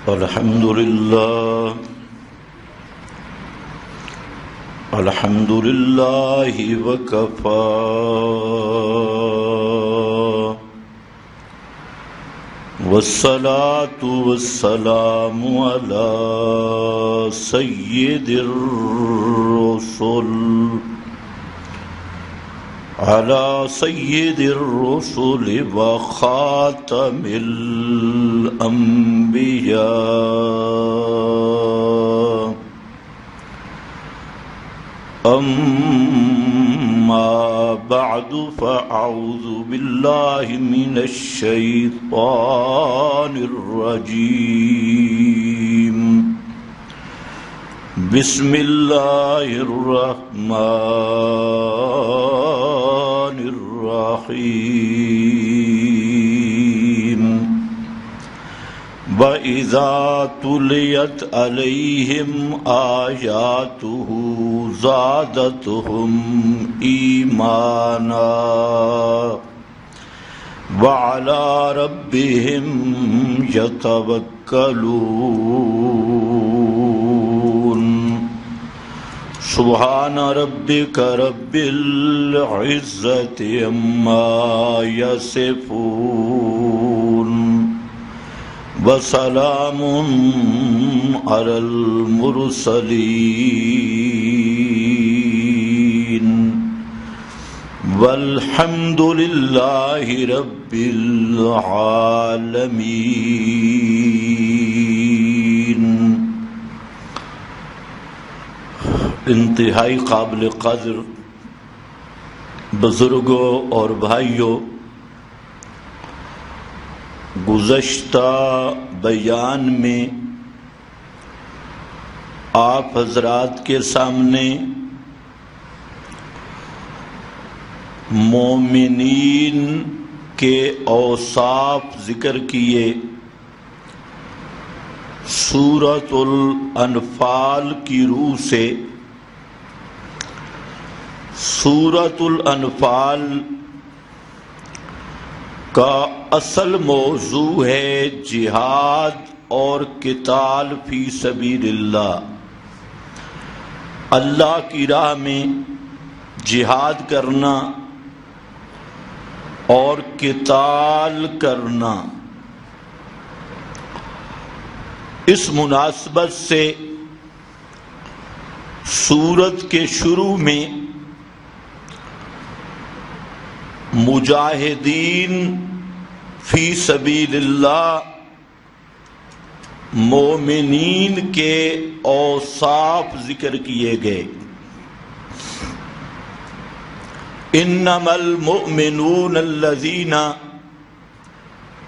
الحمد لله وكفى والصلاة والسلام على سيد الرسل وخاتم الأنبياء أما بعد فأعوذ بالله من الشيطان الرجيم بسم الله الرحمن الرحيم وَإِذَا تُلِيَتْ عَلَيْهِمْ آيَاتُهُ زَادَتْهُمْ إِيمَانًا وَعَلَى رَبِّهِمْ يَتَوَكَّلُونَ سبحان ربك رب العزة عما يصفون وسلام على المرسلين والحمد لله رب العالمين۔ انتہائی قابل قدر بزرگوں اور بھائیوں، گزشتہ بیان میں آپ حضرات کے سامنے مومنین کے اوصاف ذکر کیے، سورۃ الانفال کی روح سے۔ سورۃ الانفال کا اصل موضوع ہے جہاد اور قتال فی سبیل اللہ، اللہ کی راہ میں جہاد کرنا اور قتال کرنا۔ اس مناسبت سے سورت کے شروع میں مجاہدین فی سبیل اللہ، مومنین کے اوصاف ذکر کیے گئے۔ انما المؤمنون الذین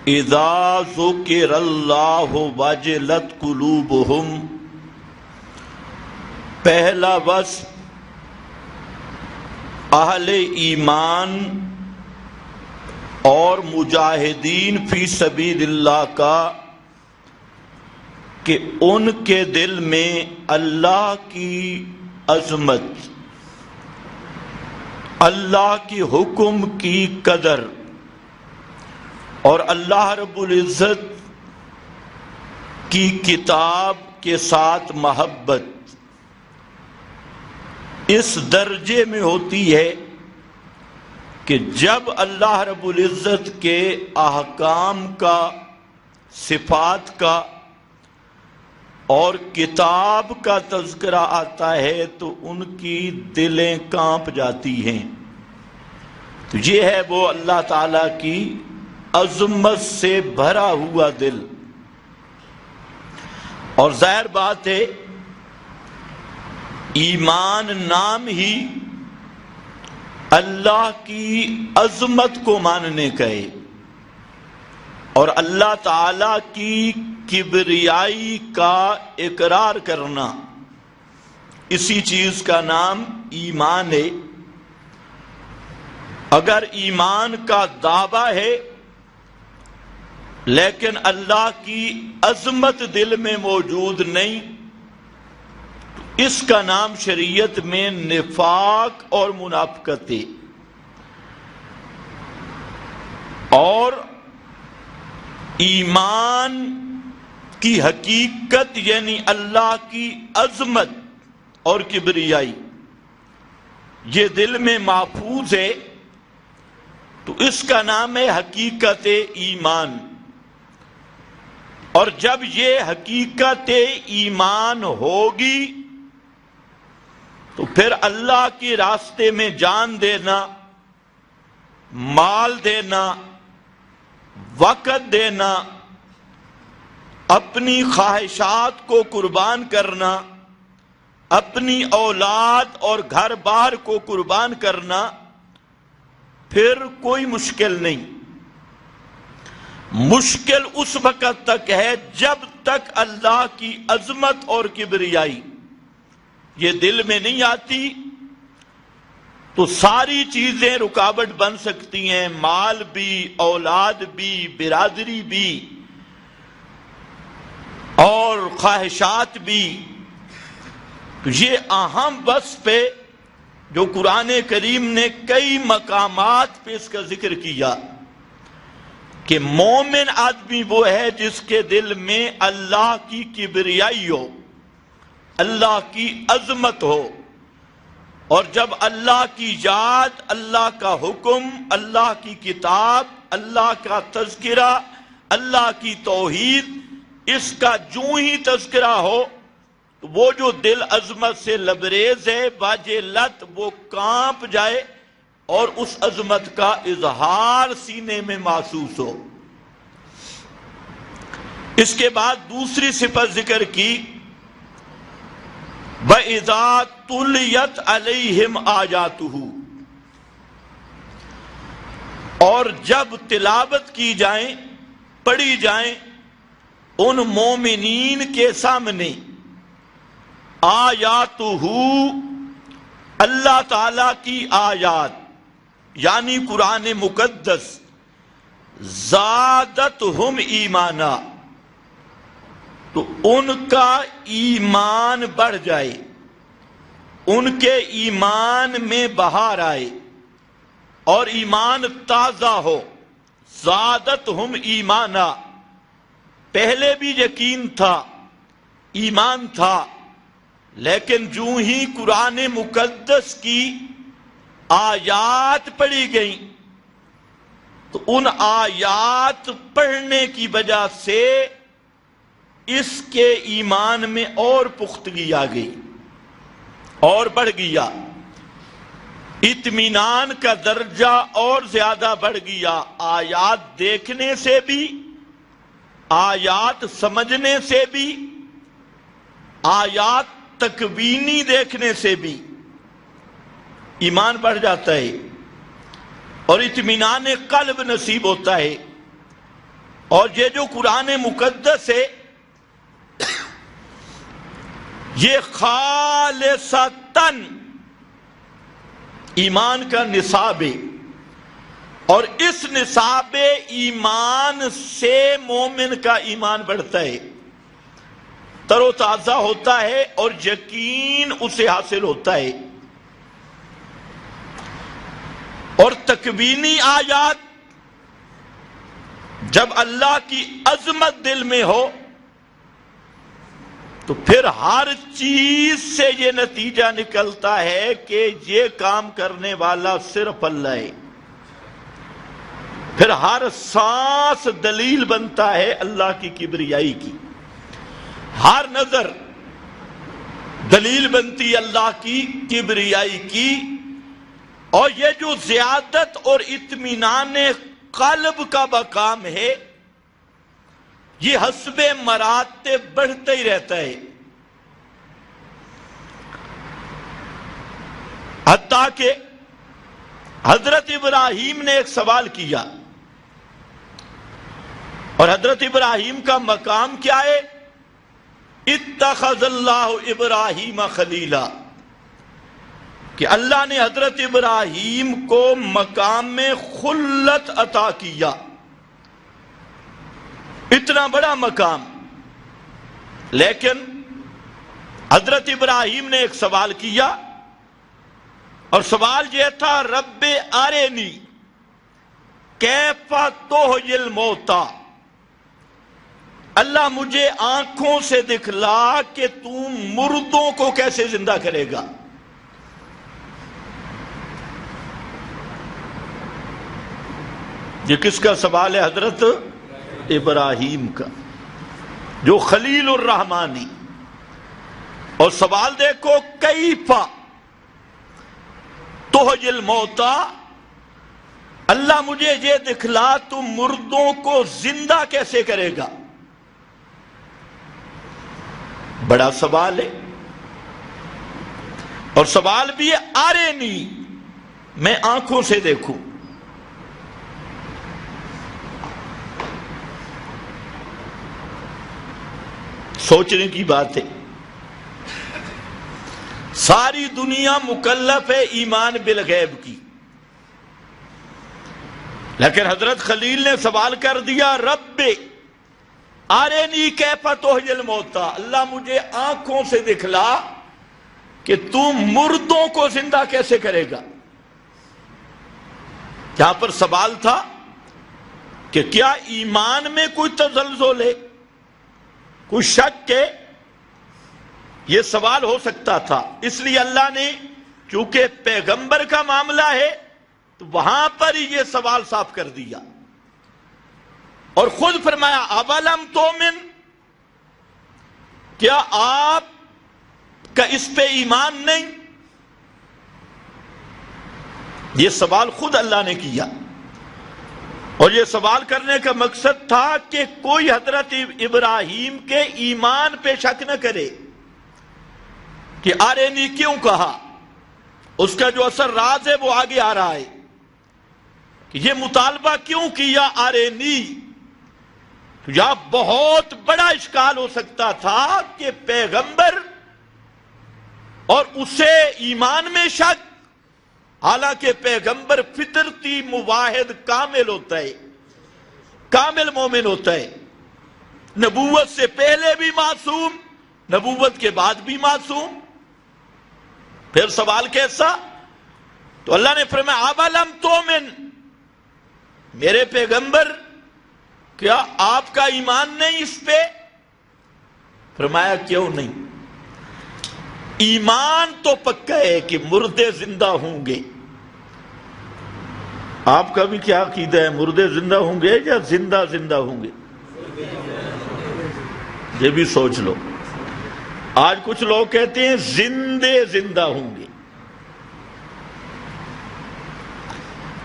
اذا ذکر اللہ وجلت قلوبہم۔ پہلا وصف اہل ایمان اور مجاہدین فی سبیل اللہ کا کہ ان کے دل میں اللہ کی عظمت، اللہ کی حکم کی قدر اور اللہ رب العزت کی کتاب کے ساتھ محبت اس درجے میں ہوتی ہے کہ جب اللہ رب العزت کے احکام کا، صفات کا اور کتاب کا تذکرہ آتا ہے تو ان کی دلیں کانپ جاتی ہیں۔ تو یہ ہے وہ اللہ تعالیٰ کی عظمت سے بھرا ہوا دل۔ اور ظاہر بات ہے ایمان نام ہی اللہ کی عظمت کو ماننے کا ہے، اور اللہ تعالی کی کبریائی کا اقرار کرنا، اسی چیز کا نام ایمان ہے۔ اگر ایمان کا دعویٰ ہے لیکن اللہ کی عظمت دل میں موجود نہیں، اس کا نام شریعت میں نفاق اور منافقت ہے۔ اور ایمان کی حقیقت یعنی اللہ کی عظمت اور کبریائی یہ دل میں محفوظ ہے تو اس کا نام ہے حقیقت ایمان. اور جب یہ حقیقت ایمان ہوگی تو پھر اللہ کے راستے میں جان دینا، مال دینا، وقت دینا، اپنی خواہشات کو قربان کرنا، اپنی اولاد اور گھر بار کو قربان کرنا پھر کوئی مشکل نہیں. مشکل اس وقت تک ہے جب تک اللہ کی عظمت اور کبریائی یہ دل میں نہیں آتی تو ساری چیزیں رکاوٹ بن سکتی ہیں، مال بھی، اولاد بھی، برادری بھی اور خواہشات بھی. تو یہ اہم وصف ہے جو قرآن کریم نے کئی مقامات پہ اس کا ذکر کیا کہ مومن آدمی وہ ہے جس کے دل میں اللہ کی کبریائی ہو، اللہ کی عظمت ہو، اور جب اللہ کی یاد، اللہ کا حکم، اللہ کی کتاب، اللہ کا تذکرہ، اللہ کی توحید، اس کا جو ہی تذکرہ ہو تو وہ جو دل عظمت سے لبریز ہے واجلت وہ کانپ جائے اور اس عظمت کا اظہار سینے میں محسوس ہو. اس کے بعد دوسری صفت ذکر کی وَإِذَا تُلِيَتْ عَلَيْهِمْ آيَاتُهُ، اور جب تلاوت کی جائیں، پڑھی جائیں ان مومنین کے سامنے آیاتہ، اللہ تعالی کی آیات یعنی قرآن مقدس، زادتہم ایمانا، تو ان کا ایمان بڑھ جائے، ان کے ایمان میں بہار آئے اور ایمان تازہ ہو. زادتہم ایمانا، پہلے بھی یقین تھا، ایمان تھا، لیکن جو ہی قرآن مقدس کی آیات پڑھی گئیں تو ان آیات پڑھنے کی وجہ سے اس کے ایمان میں اور پختگی آ گئی اور بڑھ گیا، اطمینان کا درجہ اور زیادہ بڑھ گیا. آیات دیکھنے سے بھی، آیات سمجھنے سے بھی، آیات تکوینی دیکھنے سے بھی ایمان بڑھ جاتا ہے اور اطمینان قلب نصیب ہوتا ہے. اور یہ جو قرآن مقدس ہے یہ خالصتاً ایمان کا نصاب ہے، اور اس نصاب ایمان سے مومن کا ایمان بڑھتا ہے، تر و تازہ ہوتا ہے اور یقین اسے حاصل ہوتا ہے. اور تکوینی آیات جب اللہ کی عظمت دل میں ہو تو پھر ہر چیز سے یہ نتیجہ نکلتا ہے کہ یہ کام کرنے والا صرف اللہ ہے. پھر ہر سانس دلیل بنتا ہے اللہ کی کبریائی کی، ہر نظر دلیل بنتی اللہ کی کبریائی کی. اور یہ جو زیادت اور اطمینان قلب کا مقام ہے یہ حسب مراتب بڑھتا ہی رہتا ہے، حتیٰ کہ حضرت ابراہیم نے ایک سوال کیا، اور حضرت ابراہیم کا مقام کیا ہے؟ اتخذ اللہ ابراہیم خلیلا، کہ اللہ نے حضرت ابراہیم کو مقام میں خلت عطا کیا. اتنا بڑا مقام، لیکن حضرت ابراہیم نے ایک سوال کیا، اور سوال یہ تھا رب ارنی کیف تحیی الموتی، اللہ مجھے آنکھوں سے دکھلا کہ تو مردوں کو کیسے زندہ کرے گا۔ یہ کس کا سوال ہے؟ حضرت ابراہیم کا، جو خلیل الرحمانی۔ اور سوال دیکھو، کیفا تحیی الموتا، اللہ مجھے یہ دکھلا تو مردوں کو زندہ کیسے کرے گا۔ بڑا سوال ہے، اور سوال بھی ہے آرینی، میں آنکھوں سے دیکھوں۔ سوچنے کی بات ہے۔ ساری دنیا مکلف ہے ایمان بالغیب کی، لیکن حضرت خلیل نے سوال کر دیا، رب آرینی کیف تحیی الموتا، اللہ مجھے آنکھوں سے دکھلا کہ تو مردوں کو زندہ کیسے کرے گا۔ یہاں پر سوال تھا کہ کیا ایمان میں کوئی تزلزل ہے، کوئی شک ہے؟ یہ سوال ہو سکتا تھا، اس لیے اللہ نے چونکہ پیغمبر کا معاملہ ہے تو وہاں پر ہی یہ سوال صاف کر دیا، اور خود فرمایا اولم تؤمن، کیا آپ کا اس پہ ایمان نہیں؟ یہ سوال خود اللہ نے کیا، اور یہ سوال کرنے کا مقصد تھا کہ کوئی حضرت ابراہیم کے ایمان پہ شک نہ کرے کہ آرینی کیوں کہا۔ اس کا جو اثر راز ہے وہ آگے آ رہا ہے کہ یہ مطالبہ کیوں کیا آرینی۔ یہاں بہت بڑا اشکال ہو سکتا تھا کہ پیغمبر اور اسے ایمان میں شک، حالانکہ پیغمبر فطرتی مواحد کامل ہوتا ہے، کامل مومن ہوتا ہے، نبوت سے پہلے بھی معصوم، نبوت کے بعد بھی معصوم۔ پھر سوال کیسا؟ تو اللہ نے فرمایا اولم تؤمن، میرے پیغمبر کیا آپ کا ایمان نہیں اس پہ؟ فرمایا کیوں نہیں؟ ایمان تو پکا ہے کہ مردے زندہ ہوں گے۔ آپ کا بھی کیا عقیدہ ہے، مردے زندہ ہوں گے یا زندہ زندہ ہوں گے؟ یہ بھی سوچ لو۔ آج کچھ لوگ کہتے ہیں زندے زندہ ہوں گے،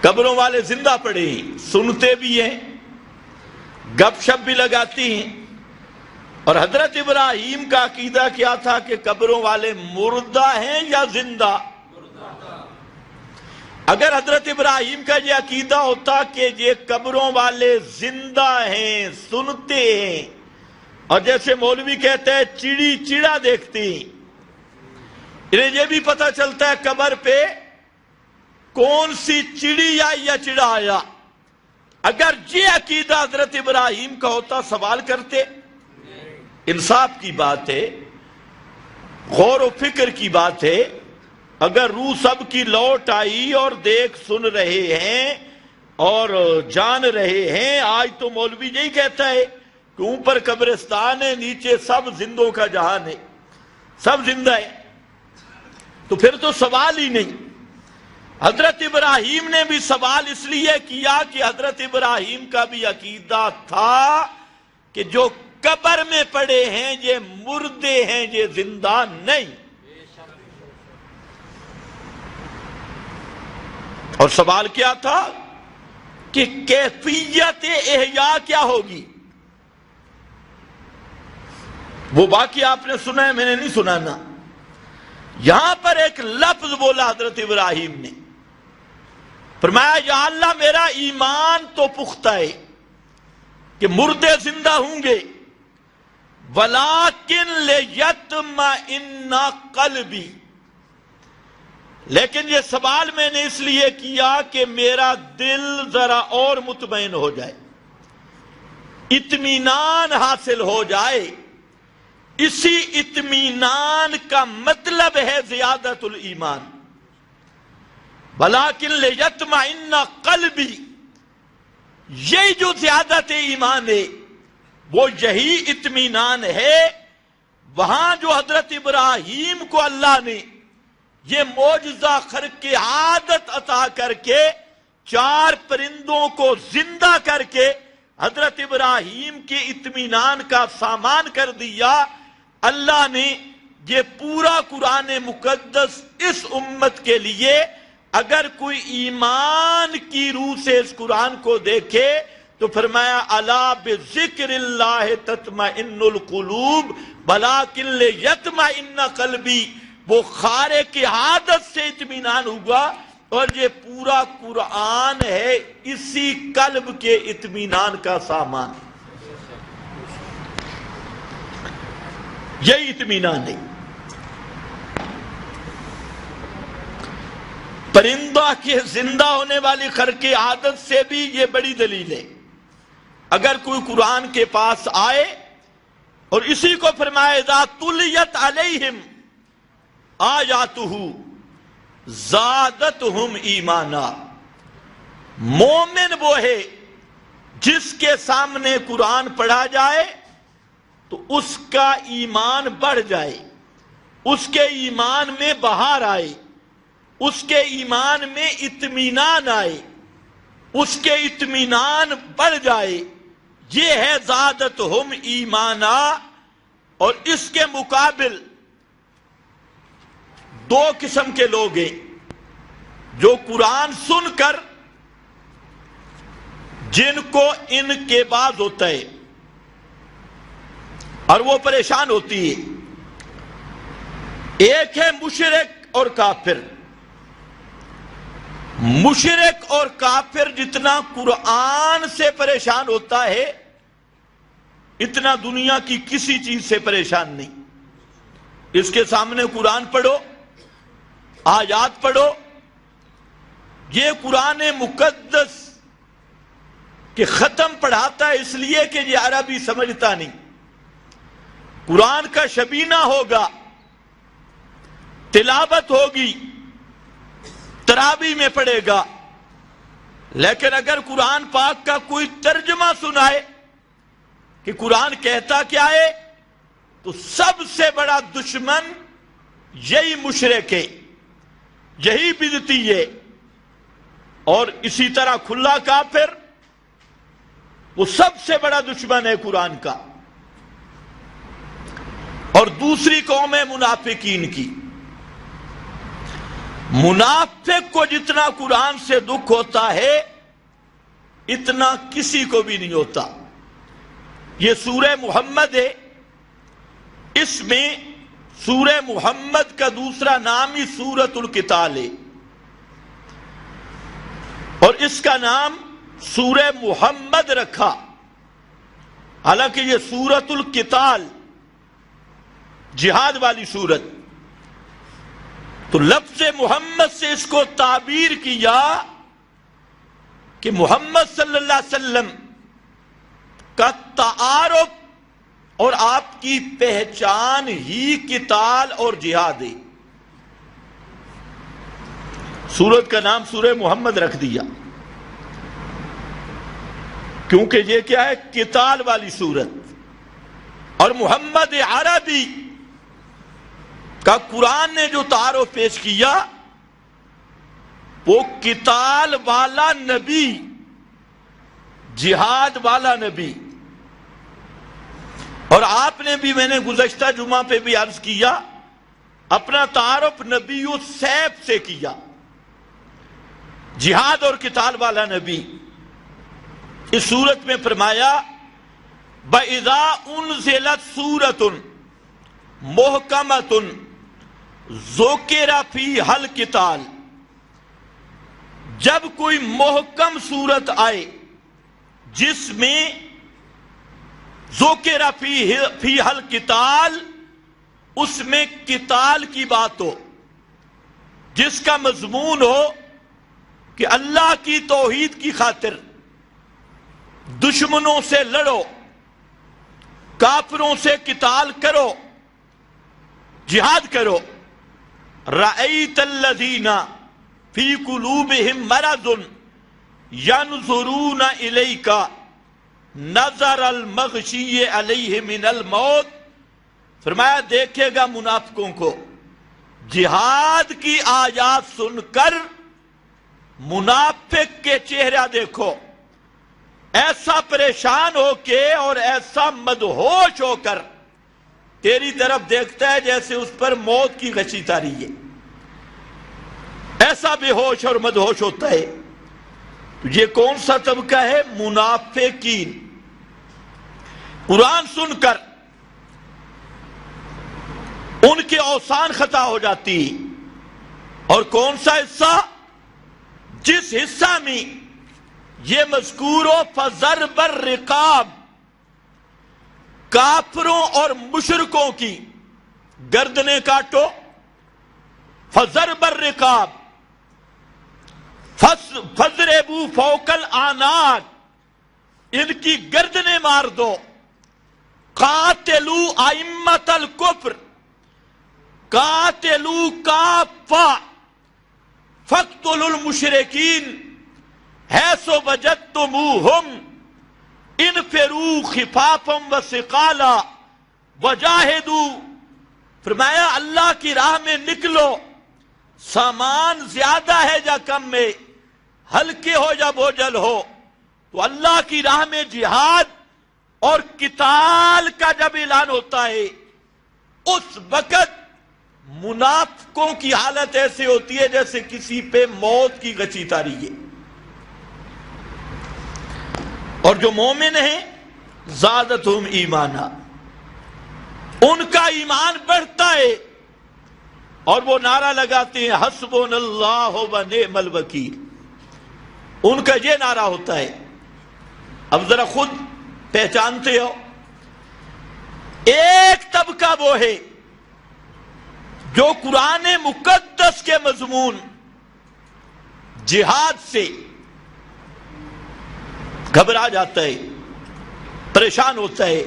قبروں والے زندہ پڑے ہیں، سنتے بھی ہیں، گپ شپ بھی لگاتی ہیں۔ اور حضرت ابراہیم کا عقیدہ کیا تھا کہ قبروں والے مردہ ہیں یا زندہ؟ اگر حضرت ابراہیم کا یہ عقیدہ ہوتا کہ یہ قبروں والے زندہ ہیں، سنتے ہیں، اور جیسے مولوی کہتے ہیں چڑی چڑا دیکھتی، انہیں یہ بھی پتہ چلتا ہے قبر پہ کون سی چڑی آئی یا چڑا آیا، اگر یہ عقیدہ حضرت ابراہیم کا ہوتا سوال کرتے؟ انصاف کی بات ہے، غور و فکر کی بات ہے، اگر روح سب کی لوٹ آئی اور دیکھ سن رہے ہیں اور جان رہے ہیں، آج تو مولوی یہی کہتا ہے کہ اوپر قبرستان ہے، نیچے سب زندوں کا جہان ہے، سب زندہ ہے، تو پھر تو سوال ہی نہیں۔ حضرت ابراہیم نے بھی سوال اس لیے کیا کہ حضرت ابراہیم کا بھی عقیدہ تھا کہ جو قبر میں پڑے ہیں یہ مردے ہیں، یہ زندہ نہیں۔ اور سوال کیا تھا کہ کیفیت احیاء کیا ہوگی؟ وہ باقی آپ نے سنا ہے، میں نے نہیں سنانا۔ یہاں پر ایک لفظ بولا حضرت ابراہیم نے، فرمایا یا اللہ میرا ایمان تو پختہ ہے کہ مردے زندہ ہوں گے، وَلَٰكِن لِيَطْمَئِنَّ قَلْبِي، لیکن یہ سوال میں نے اس لیے کیا کہ میرا دل ذرا اور مطمئن ہو جائے، اطمینان حاصل ہو جائے۔ اسی اطمینان کا مطلب ہے زیادت الایمان۔ وَلَٰكِن لِيَطْمَئِنَّ قَلْبِي، یہی جو زیادت ایمان ہے وہ یہی اطمینان ہے۔ وہاں جو حضرت ابراہیم کو اللہ نے یہ معجزہ خرق عادت عطا کر کے 4 پرندوں کو زندہ کر کے حضرت ابراہیم کے اطمینان کا سامان کر دیا، اللہ نے یہ پورا قرآن مقدس اس امت کے لیے اگر کوئی ایمان کی روح سے اس قرآن کو دیکھے تو فرمایا الا بذکر اللہ تطمئن القلوب ولکن لیطمئن قلبی، وہ خارق عادت سے اطمینان ہوا، اور یہ پورا قرآن ہے اسی قلب کے اطمینان کا سامان، یہی اطمینان ہے۔ پرندہ کے زندہ ہونے والی خرق عادت سے بھی یہ بڑی دلیل ہے۔ اگر کوئی قرآن کے پاس آئے اور اسی کو فرمائے اذا تلیت علیہم آیاتہ زادتہم ایمانا، مومن وہ ہے جس کے سامنے قرآن پڑھا جائے تو اس کا ایمان بڑھ جائے، اس کے ایمان میں بہار آئے، اس کے ایمان میں اطمینان آئے، اس کے اطمینان بڑھ جائے، یہ ہے زادتہم ایمانا۔ اور اس کے مقابل 2 قسم کے لوگ ہیں جو قرآن سن کر جن کو انقباض ہوتا ہے اور وہ پریشان ہوتی ہے۔ ایک ہے مشرک اور کافر۔ مشرک اور کافر جتنا قرآن سے پریشان ہوتا ہے اتنا دنیا کی کسی چیز سے پریشان نہیں۔ اس کے سامنے قرآن پڑھو، آیات پڑھو، یہ قرآن مقدس کے ختم پڑھاتا ہے اس لیے کہ یہ عربی سمجھتا نہیں، قرآن کا شبینہ ہوگا، تلاوت ہوگی، تراویح میں پڑھے گا، لیکن اگر قرآن پاک کا کوئی ترجمہ سنائے کہ قرآن کہتا کیا ہے تو سب سے بڑا دشمن یہی مشرک ہے، یہی بدعتی ہے، اور اسی طرح کھلا کافر وہ سب سے بڑا دشمن ہے قرآن کا۔ اور دوسری قوم ہے منافقین کی۔ منافق کو جتنا قرآن سے دکھ ہوتا ہے اتنا کسی کو بھی نہیں ہوتا۔ یہ سورہ محمد ہے، اس میں سورہ محمد کا دوسرا نام ہی سورۃ القتال ہے، اور اس کا نام سورہ محمد رکھا، حالانکہ یہ سورۃ القتال جہاد والی سورت۔ تو لفظ محمد سے اس کو تعبیر کیا کہ محمد صلی اللہ علیہ وسلم کا تعارف اور آپ کی پہچان ہی قتال اور جہاد ہے، سورت کا نام سورہ محمد رکھ دیا کیونکہ یہ کیا ہے، قتال والی سورت۔ اور محمد عربی کا قرآن نے جو تعارف پیش کیا وہ قتال والا نبی، جہاد والا نبی۔ اور آپ نے بھی، میں نے گزشتہ جمعہ پہ بھی عرض کیا، اپنا تعارف نبی السیف سے کیا، جہاد اور قتال والا نبی۔ اس صورت میں فرمایا وَإِذَا أُنزِلَتْ سُورَةٌ مُحْكَمَةٌ ذُكِرَ فِيهَا الْقِتَالُ، جب کوئی محکم صورت آئے جس میں ذُكِرَ فِيهَا الْقِتَالُ، اس میں قتال کی بات ہو، جس کا مضمون ہو کہ اللہ کی توحید کی خاطر دشمنوں سے لڑو، کافروں سے قتال کرو، جہاد کرو۔ رأیت الذین فی قلوبہم مرض ینظرون الیک نظر المغشی علیہ من الموت، فرمایا دیکھے گا منافقوں کو، جہاد کی آیات سن کر منافق کے چہرہ دیکھو، ایسا پریشان ہو کے اور ایسا مدہوش ہو کر تیری طرف دیکھتا ہے جیسے اس پر موت کی غشی تاری ہے، ایسا بے ہوش اور مدہوش ہوتا ہے۔ تو یہ کون سا طبقہ ہے؟ منافقین۔ قرآن سن کر ان کے اوسان خطا ہو جاتی۔ اور کون سا حصہ؟ جس حصہ میں یہ مذکور ہو فَضَرْبَ الرِّقَابِ، کافروں اور مشرکوں کی گردنیں کاٹو، فَضَرْبَ الرِّقَابِ فَضْرِبُوا فَوْقَ الْأَعْنَاقِ، ان کی گردنیں مار دو، قَاتِلُوا أَئِمَّةَ الْكُفْرِ قَاتِلُوا كَافَّةً فَاقْتُلُوا الْمُشْرِكِينَ حَيْثُ وَجَدتُّمُوهُمْ انفروا خفافا وثقالا وجاہدوا، فرمایا اللہ کی راہ میں نکلو، سامان زیادہ ہے یا کم میں، ہلکے ہو یا بوجھل ہو، تو اللہ کی راہ میں جہاد اور قتال کا جب اعلان ہوتا ہے اس وقت منافقوں کی حالت ایسے ہوتی ہے جیسے کسی پہ موت کی غچی تاری ہے۔ اور جو مومن ہیں زادتہم ایمانا، ان کا ایمان بڑھتا ہے اور وہ نعرہ لگاتے ہیں حسبنا اللہ و نعم الوکیل، ان کا یہ نعرہ ہوتا ہے۔ اب ذرا خود پہچانتے ہو، ایک طبقہ وہ ہے جو قرآن مقدس کے مضمون جہاد سے گھبرا جاتا ہے، پریشان ہوتا ہے،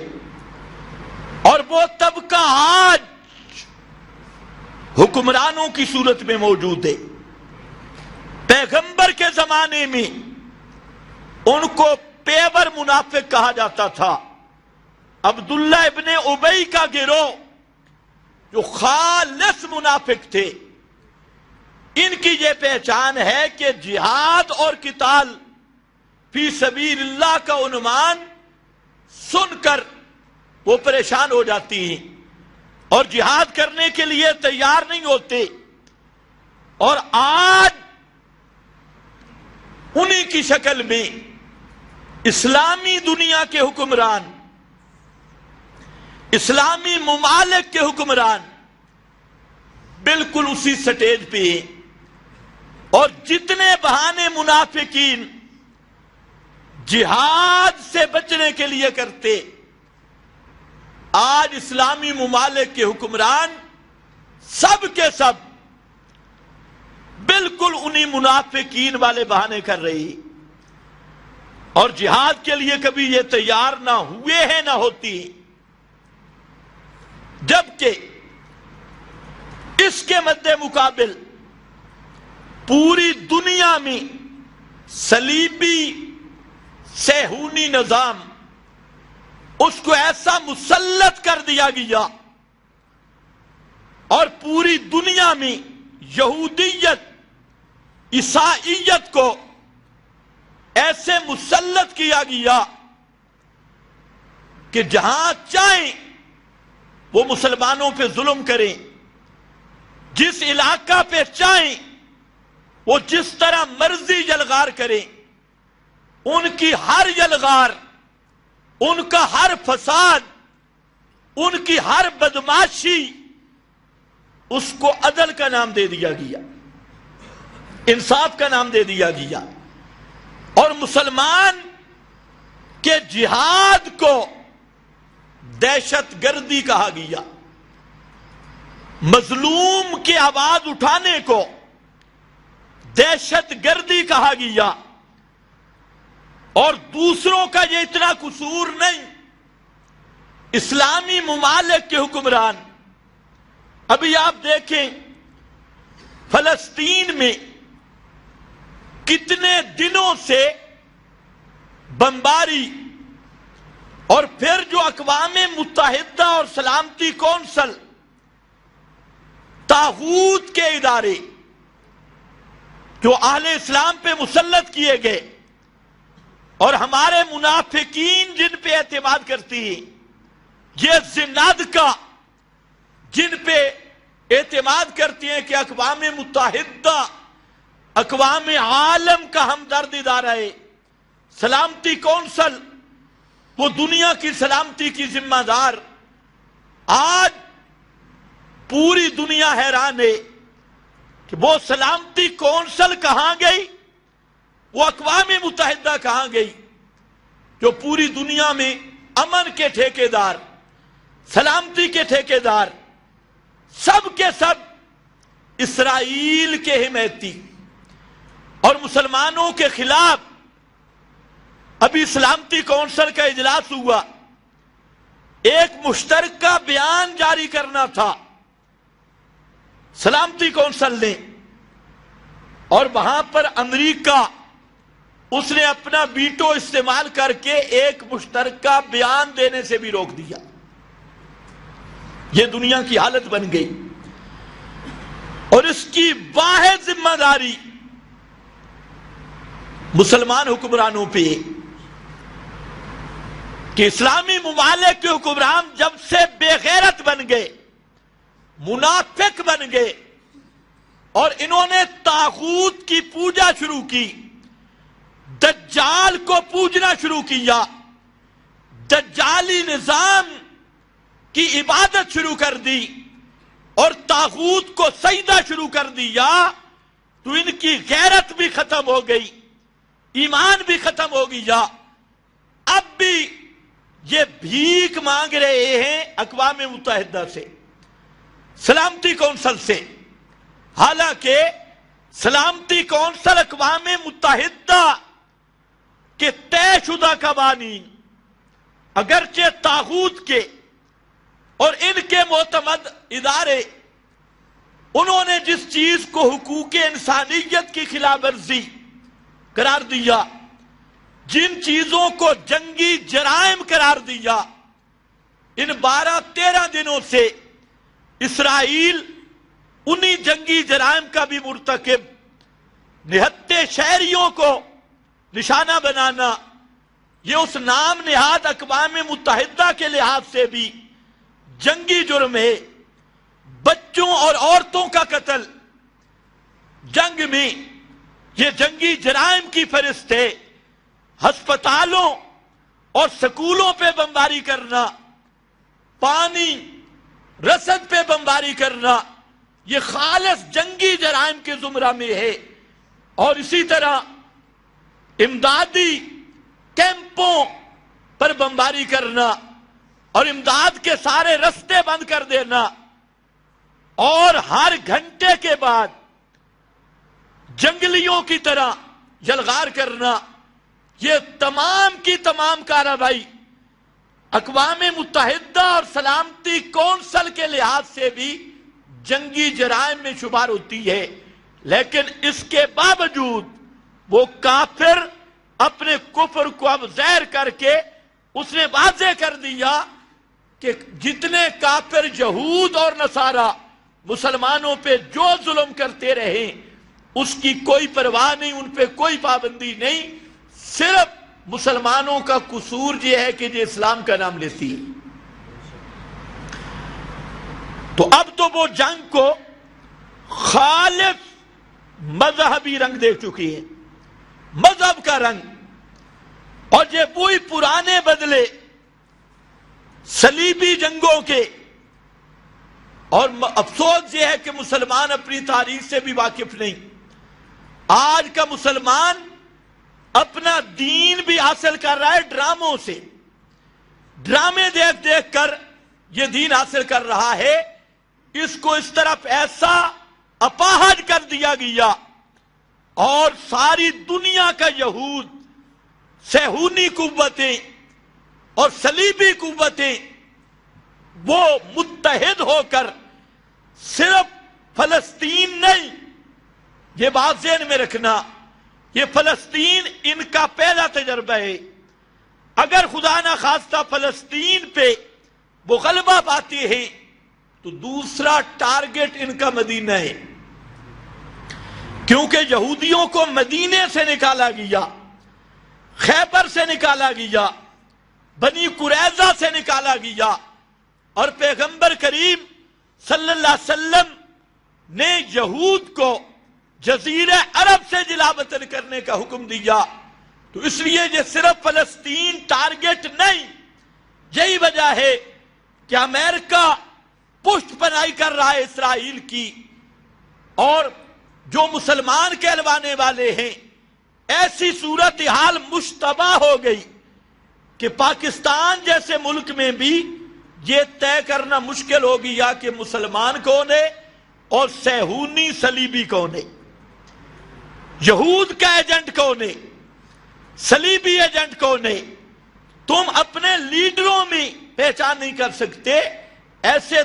اور وہ طبقہ آج حکمرانوں کی صورت میں موجود ہے۔ پیغمبر کے زمانے میں ان کو پیور منافق کہا جاتا تھا۔ عبداللہ ابن ابی کا گروہ جو خالص منافق تھے، ان کی یہ پہچان ہے کہ جہاد اور قتال فی سبیل اللہ کا عنوان سن کر وہ پریشان ہو جاتی ہیں اور جہاد کرنے کے لیے تیار نہیں ہوتے۔ اور آج انہی کی شکل میں اسلامی دنیا کے حکمران، اسلامی ممالک کے حکمران بالکل اسی سٹیج پہ ہیں، اور جتنے بہانے منافقین جہاد سے بچنے کے لیے کرتے، آج اسلامی ممالک کے حکمران سب کے سب بالکل انہی منافقین والے بہانے کر رہی، اور جہاد کے لیے کبھی یہ تیار نہ ہوئے ہیں نہ ہوتی، جبکہ اس کے مد مقابل پوری دنیا میں صلیبی صہیونی نظام اس کو ایسا مسلط کر دیا گیا، اور پوری دنیا میں یہودیت عیسائیت کو ایسے مسلط کیا گیا کہ جہاں چاہیں وہ مسلمانوں پہ ظلم کریں، جس علاقہ پہ چاہیں وہ جس طرح مرضی یلغار کریں، ان کی ہر یلغار، ان کا ہر فساد، ان کی ہر بدماشی، اس کو عدل کا نام دے دیا گیا، انصاف کا نام دے دیا گیا، اور مسلمان کے جہاد کو دہشت گردی کہا گیا، مظلوم کی آواز اٹھانے کو دہشت گردی کہا گیا۔ اور دوسروں کا یہ اتنا قصور نہیں، اسلامی ممالک کے حکمران، ابھی آپ دیکھیں فلسطین میں کتنے دنوں سے بمباری اور پھر جو اقوام متحدہ اور سلامتی کونسل، طاغوت کے ادارے جو اہل اسلام پہ مسلط کیے گئے، اور ہمارے منافقین جن پہ اعتماد کرتی ہیں، یہ زنادقہ جن پہ اعتماد کرتی ہیں کہ اقوام متحدہ اقوام عالم کا ہمدرد ادارہ ہے، سلامتی کونسل وہ دنیا کی سلامتی کی ذمہ دار، آج پوری دنیا حیران ہے کہ وہ سلامتی کونسل کہاں گئی، وہ اقوام متحدہ کہاں گئی جو پوری دنیا میں امن کے ٹھیکیدار، سلامتی کے ٹھیکیدار، سب کے سب اسرائیل کے حمایتی اور مسلمانوں کے خلاف۔ ابھی سلامتی کونسل کا اجلاس ہوا، ایک مشترکہ بیان جاری کرنا تھا سلامتی کونسل نے، اور وہاں پر امریکہ اس نے اپنا ویٹو استعمال کر کے ایک مشترکہ بیان دینے سے بھی روک دیا۔ یہ دنیا کی حالت بن گئی، اور اس کی واحد ذمہ داری مسلمان حکمرانوں پہ کہ اسلامی ممالک کے حکمران جب سے بے غیرت بن گئے، منافق بن گئے، اور انہوں نے طاغوت کی پوجا شروع کی، دجال کو پوجنا شروع کیا، دجالی نظام کی عبادت شروع کر دی اور طاغوت کو سجدہ شروع کر دیا، تو ان کی غیرت بھی ختم ہو گئی، ایمان بھی ختم ہو گیا۔ اب بھی یہ بھیک مانگ رہے ہیں اقوام متحدہ سے، سلامتی کونسل سے، حالانکہ سلامتی کونسل اقوام متحدہ کے طے شدہ قوانین اگرچہ طاغوت کے اور ان کے معتمد ادارے، انہوں نے جس چیز کو حقوق انسانیت کی خلاف ورزی قرار دیا، جن چیزوں کو جنگی جرائم قرار دیا، ان 12-13 دنوں سے اسرائیل انہی جنگی جرائم کا بھی مرتکب، نہتے شہریوں کو نشانہ بنانا، یہ اس نام نہاد اقوام متحدہ کے لحاظ سے بھی جنگی جرم ہے۔ بچوں اور عورتوں کا قتل جنگ میں یہ جنگی جرائم کی فہرست ہے۔ ہسپتالوں اور سکولوں پہ بمباری کرنا، پانی رسد پہ بمباری کرنا، یہ خالص جنگی جرائم کے زمرہ میں ہے۔ اور اسی طرح امدادی کیمپوں پر بمباری کرنا اور امداد کے سارے رستے بند کر دینا، اور ہر گھنٹے کے بعد جنگلیوں کی طرح یلغار کرنا، یہ تمام کی تمام کارروائی اقوام متحدہ اور سلامتی کونسل کے لحاظ سے بھی جنگی جرائم میں شمار ہوتی ہے۔ لیکن اس کے باوجود وہ کافر اپنے کفر کو اب ظاہر کر کے اس نے واضح کر دیا کہ جتنے کافر یہود اور نصارہ مسلمانوں پہ جو ظلم کرتے رہے اس کی کوئی پرواہ نہیں، ان پہ کوئی پابندی نہیں، صرف مسلمانوں کا قصور یہ ہے کہ یہ اسلام کا نام لیتی ہے۔ تو اب تو وہ جنگ کو خالص مذہبی رنگ دے چکی ہے، مذہب کا رنگ، اور یہ وہی پرانے بدلے صلیبی جنگوں کے۔ اور افسوس یہ ہے کہ مسلمان اپنی تاریخ سے بھی واقف نہیں۔ آج کا مسلمان اپنا دین بھی حاصل کر رہا ہے ڈراموں سے، ڈرامے دیکھ دیکھ کر یہ دین حاصل کر رہا ہے۔ اس کو اس طرف ایسا اپاہج کر دیا گیا، اور ساری دنیا کا یہود، صہیونی قوتیں اور صلیبی قوتیں وہ متحد ہو کر صرف فلسطین نہیں، یہ بات ذہن میں رکھنا، یہ فلسطین ان کا پہلا تجربہ ہے۔ اگر خدا نہ خواستہ فلسطین پہ وہ غلبہ پاتے ہیں تو دوسرا ٹارگٹ ان کا مدینہ ہے، کیونکہ یہودیوں کو مدینے سے نکالا گیا، خیبر سے نکالا گیا، بنی قریظہ سے نکالا گیا، اور پیغمبر کریم صلی اللہ علیہ وسلم نے یہود کو جزیرہ عرب سے جلا وطن کرنے کا حکم دیا۔ تو اس لیے یہ صرف فلسطین ٹارگٹ نہیں، یہی وجہ ہے کہ امریکہ پشت پناہی کر رہا ہے اسرائیل کی، اور جو مسلمان کہلوانے والے ہیں، ایسی صورتحال مشتبہ ہو گئی کہ پاکستان جیسے ملک میں بھی یہ طے کرنا مشکل ہو گیا کہ مسلمان کون ہے اور صہیونی صلیبی کون ہے، یہود کا ایجنٹ کون ہے، صلیبی ایجنٹ کون ہے۔ تم اپنے لیڈروں میں پہچان نہیں کر سکتے، ایسے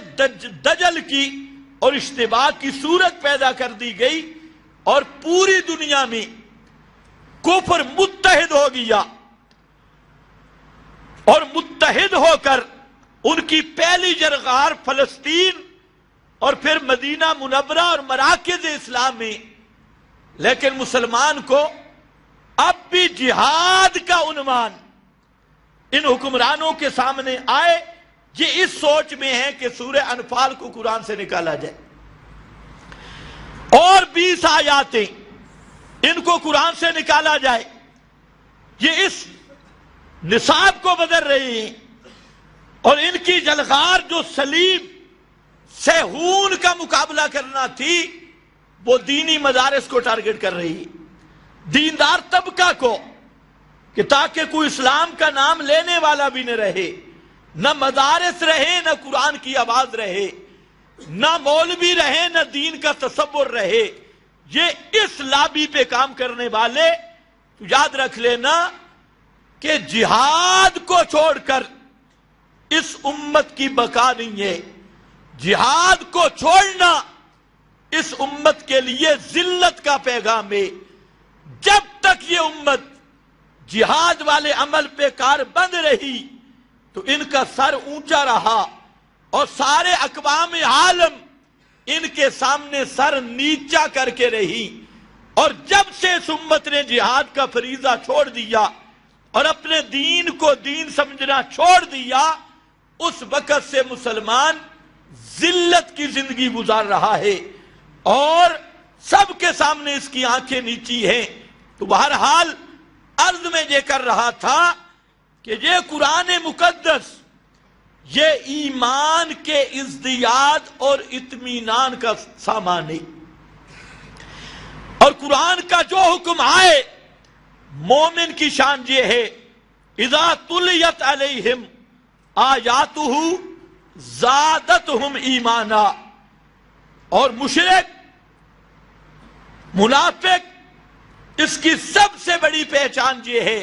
دجل کی اور اشتباہ کی صورت پیدا کر دی گئی، اور پوری دنیا میں کفر متحد ہو گیا، اور متحد ہو کر ان کی پہلی جرغار فلسطین اور پھر مدینہ منورہ اور مراکز اسلام میں۔ لیکن مسلمان کو اب بھی جہاد کا عنوان ان حکمرانوں کے سامنے آئے، یہ اس سوچ میں ہے کہ سورہ انفال کو قرآن سے نکالا جائے، اور 20 آیاتیں ان کو قرآن سے نکالا جائے، یہ اس نصاب کو بدل رہی ہیں، اور ان کی جلغار جو صلیب صہیون کا مقابلہ کرنا تھی وہ دینی مدارس کو ٹارگٹ کر رہی ہے، دیندار طبقہ کو، کہ تاکہ کوئی اسلام کا نام لینے والا بھی نہ رہے، نہ مدارس رہے، نہ قرآن کی آواز رہے، نہ مولوی رہے، نہ دین کا تصور رہے۔ یہ اس لابی پہ کام کرنے والے، تو یاد رکھ لینا کہ جہاد کو چھوڑ کر اس امت کی بقا نہیں ہے، جہاد کو چھوڑنا اس امت کے لیے ذلت کا پیغام ہے۔ جب تک یہ امت جہاد والے عمل پہ کار بند رہی تو ان کا سر اونچا رہا، اور سارے اقوام عالم ان کے سامنے سر نیچا کر کے رہی، اور جب سے اس امت نے جہاد کا فریضہ چھوڑ دیا اور اپنے دین کو دین سمجھنا چھوڑ دیا، اس وقت سے مسلمان ذلت کی زندگی گزار رہا ہے، اور سب کے سامنے اس کی آنکھیں نیچی ہیں۔ تو بہرحال عرض میں یہ کر رہا تھا کہ یہ قرآن مقدس یہ ایمان کے ازدیاد اور اطمینان کا سامان ہے، اور قرآن کا جو حکم آئے مومن کی شان یہ ہے، اذا تلیت علیہم آیاتہ زادتہم ایمانا، اور مشرک منافق اس کی سب سے بڑی پہچان یہ ہے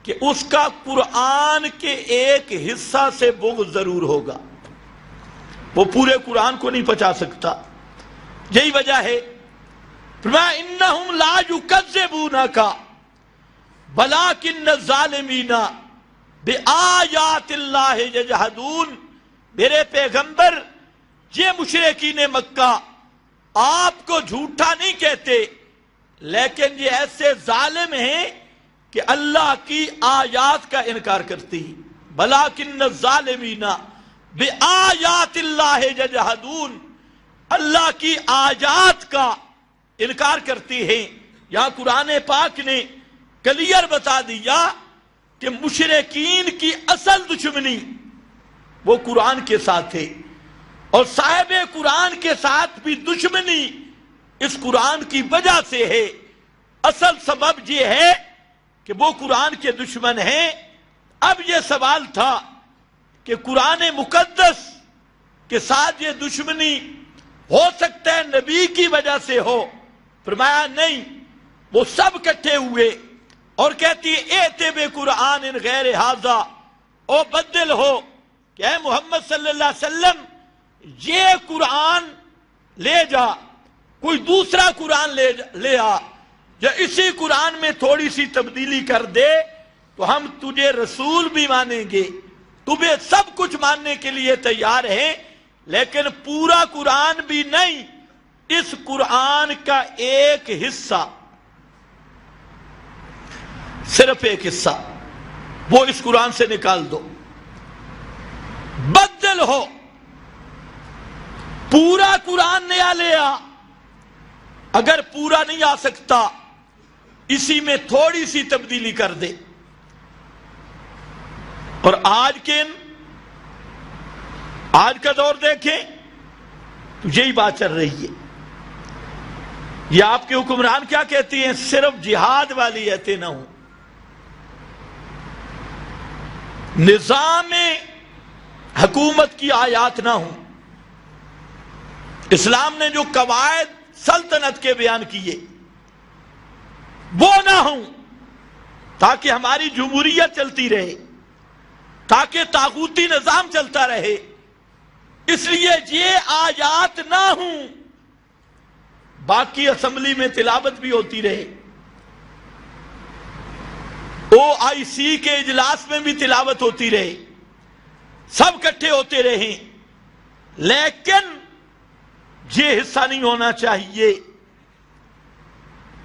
کہ اس کا قرآن کے ایک حصہ سے بغض ضرور ہوگا، وہ پورے قرآن کو نہیں پچا سکتا۔ یہی وجہ ہے فرمایا انہم لا یکذبونک ولکن الظالمین بآیات اللہ یجحدون، میرے پیغمبر یہ مشرکین مکہ آپ کو جھوٹا نہیں کہتے، لیکن یہ ایسے ظالم ہیں کہ اللہ کی آیات کا انکار کرتی، بلاکن الظالمین بآیات اللہ یجحدون، اللہ کی آیات کا انکار کرتی ہیں۔ یہاں قرآن پاک نے کلیئر بتا دیا کہ مشرکین کی اصل دشمنی وہ قرآن کے ساتھ ہے، اور صاحب قرآن کے ساتھ بھی دشمنی اس قرآن کی وجہ سے ہے۔ اصل سبب یہ ہے کہ وہ قرآن کے دشمن ہیں۔ اب یہ سوال تھا کہ قرآن مقدس کے ساتھ یہ دشمنی ہو سکتا ہے نبی کی وجہ سے ہو؟ فرمایا نہیں، وہ سب اکٹھے ہوئے اور کہتی ایتے بے قرآن ان غیر ھذا، او بدل ہو کہ اے محمد صلی اللہ علیہ وسلم یہ قرآن لے جا، کوئی دوسرا قرآن لے آ، یا اسی قرآن میں تھوڑی سی تبدیلی کر دے، تو ہم تجھے رسول بھی مانیں گے، تمہیں سب کچھ ماننے کے لیے تیار ہیں، لیکن پورا قرآن بھی نہیں، اس قرآن کا ایک حصہ، صرف ایک حصہ وہ اس قرآن سے نکال دو، بدل ہو، پورا قرآن نیا لے آ، اگر پورا نہیں آ سکتا اسی میں تھوڑی سی تبدیلی کر دے۔ اور آج کا دور دیکھیں تو یہی بات چل رہی ہے۔ یہ آپ کے حکمران کیا کہتی ہیں؟ صرف جہاد والی ایتیں نہ ہوں، نظام حکومت کی آیات نہ ہوں، اسلام نے جو قواعد سلطنت کے بیان کیے وہ نہ ہوں، تاکہ ہماری جمہوریت چلتی رہے، تاکہ طاغوتی نظام چلتا رہے، اس لیے یہ آیات نہ ہوں، باقی اسمبلی میں تلاوت بھی ہوتی رہے، OIC کے اجلاس میں بھی تلاوت ہوتی رہے، سب اکٹھے ہوتے رہیں، لیکن یہ حصہ نہیں ہونا چاہیے۔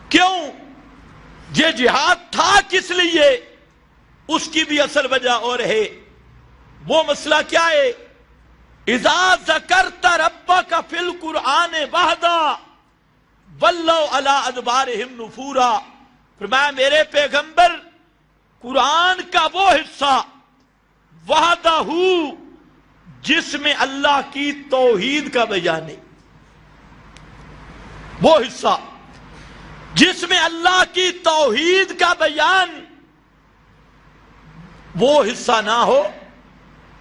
کیوں؟ یہ جہاد تھا کس لیے؟ اس کی بھی اصل وجہ اور ہے۔ وہ مسئلہ کیا ہے؟ اذا ذکرت ربک فی القرآن وحدہ ولوا علی ادبارہم نفورا، فرمایا میرے پیغمبر قرآن کا وہ حصہ وحدہ جس میں اللہ کی توحید کا بیان ہے، وہ حصہ جس میں اللہ کی توحید کا بیان، وہ حصہ نہ ہو۔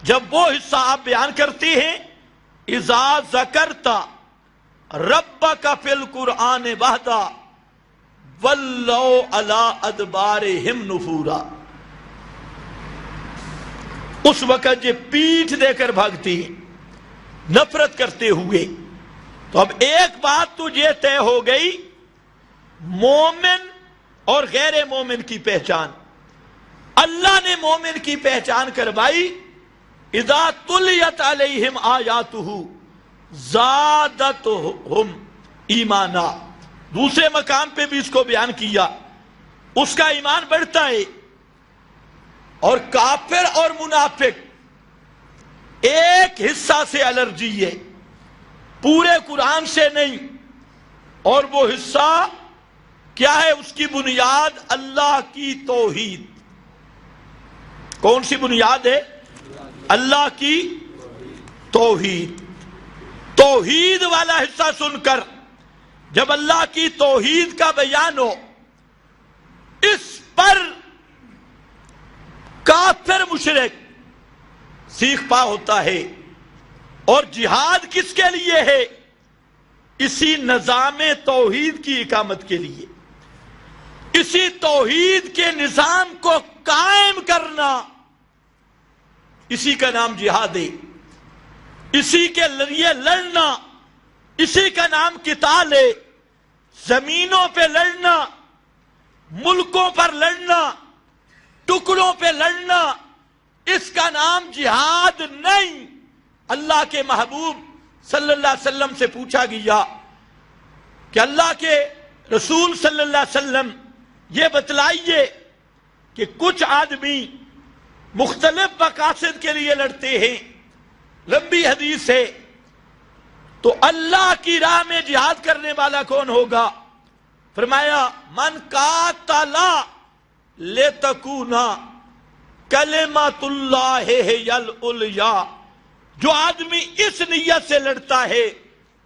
جب وہ حصہ آپ بیان کرتے ہیں اذا ذکرت ربک فی القرآن وحدہ ولوا علی ادبارہم نفورا، اس وقت یہ پیٹھ دے کر بھاگتی ہیں نفرت کرتے ہوئے۔ تو اب ایک بات تو یہ طے ہو گئی، مومن اور غیر مومن کی پہچان، اللہ نے مومن کی پہچان کروائی، اذا تلیت علیہم آیاتہ زادتہم ایمانا، دوسرے مقام پہ بھی اس کو بیان کیا، اس کا ایمان بڑھتا ہے۔ اور کافر اور منافق ایک حصہ سے الرجی ہے، پورے قرآن سے نہیں، اور وہ حصہ کیا ہے؟ اس کی بنیاد اللہ کی توحید۔ کون سی بنیاد ہے؟ اللہ کی توحید۔ توحید والا حصہ سن کر جب اللہ کی توحید کا بیان ہو، اس پر کافر مشرک سیخ پا ہوتا ہے۔ اور جہاد کس کے لیے ہے؟ اسی نظام توحید کی اقامت کے لیے، اسی توحید کے نظام کو قائم کرنا، اسی کا نام جہاد ہے، اسی کے لیے لڑنا، اسی کا نام قتال ہے۔ زمینوں پہ لڑنا، ملکوں پر لڑنا، ٹکڑوں پہ لڑنا، اس کا نام جہاد نہیں۔ اللہ کے محبوب صلی اللہ علیہ وسلم سے پوچھا گیا کہ اللہ کے رسول صلی اللہ علیہ وسلم یہ بتلائیے کہ کچھ آدمی مختلف مقاصد کے لیے لڑتے ہیں، لمبی حدیث ہے، تو اللہ کی راہ میں جہاد کرنے والا کون ہوگا؟ فرمایا من قاتل لتکون کلمۃ اللہ ہی العلیٰ، جو آدمی اس نیت سے لڑتا ہے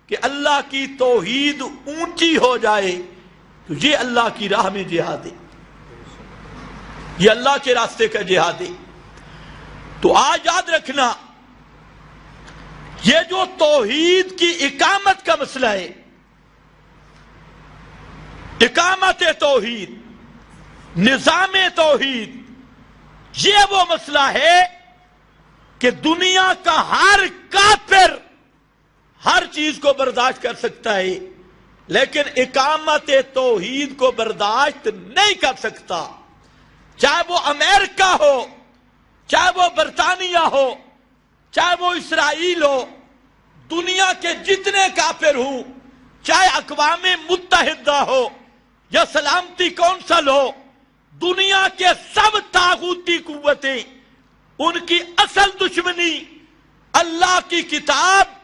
کہ اللہ کی توحید اونچی ہو جائے، تو یہ اللہ کی راہ میں جہاد ہے، یہ اللہ کے راستے کا جہاد ہے۔ تو آج یاد رکھنا، یہ جو توحید کی اقامت کا مسئلہ ہے، اقامت توحید، نظام توحید، یہ وہ مسئلہ ہے کہ دنیا کا ہر کافر ہر چیز کو برداشت کر سکتا ہے، لیکن اقامت توحید کو برداشت نہیں کر سکتا۔ چاہے وہ امریکہ ہو، چاہے وہ برطانیہ ہو، چاہے وہ اسرائیل ہو، دنیا کے جتنے کافر ہوں، چاہے اقوام متحدہ ہو یا سلامتی کونسل ہو، دنیا کے سب طاغوتی قوتیں، ان کی اصل دشمنی اللہ کی کتاب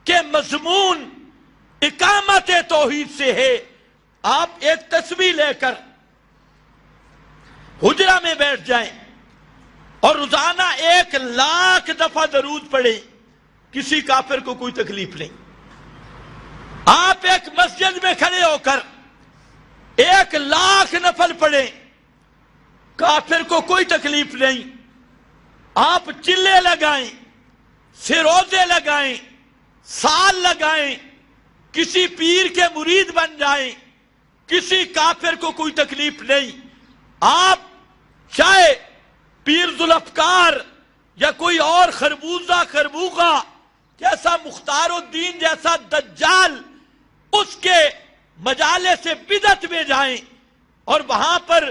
کے مضمون اقامت توحید سے ہے۔ آپ ایک تسبیح لے کر حجرہ میں بیٹھ جائیں اور روزانہ 1,00,000 دفعہ درود پڑھیں، کسی کافر کو کوئی تکلیف نہیں۔ آپ ایک مسجد میں کھڑے ہو کر 1,00,000 نفل پڑھیں، کافر کو کوئی تکلیف نہیں۔ آپ چلے لگائیں، سروزے لگائیں، سال لگائیں، کسی پیر کے مرید بن جائیں، کسی کافر کو کوئی تکلیف نہیں۔ آپ چاہے پیر ذوالفقار یا کوئی اور خربوزہ خربوغہ جیسا مختار الدین جیسا دجال اس کے مجالس بدعت میں جائیں اور وہاں پر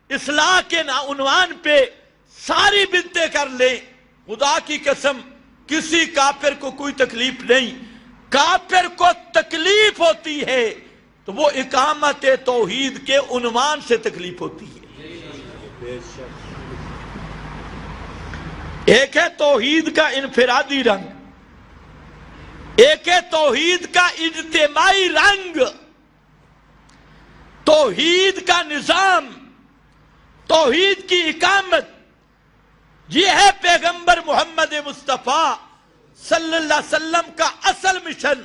اصلاح کے عنوان پہ ساری بدعتیں کر لیں، خدا کی قسم کسی کافر کو کوئی تکلیف نہیں۔ کافر کو تکلیف ہوتی ہے تو وہ اقامت توحید کے عنوان سے تکلیف ہوتی ہے۔ ایک ہے توحید کا انفرادی رنگ، ایک ہے توحید کا اجتماعی رنگ۔ توحید کا نظام، توحید کی اقامت، یہ ہے پیغمبر محمد مصطفیٰ صلی اللہ علیہ وسلم کا اصل مشن۔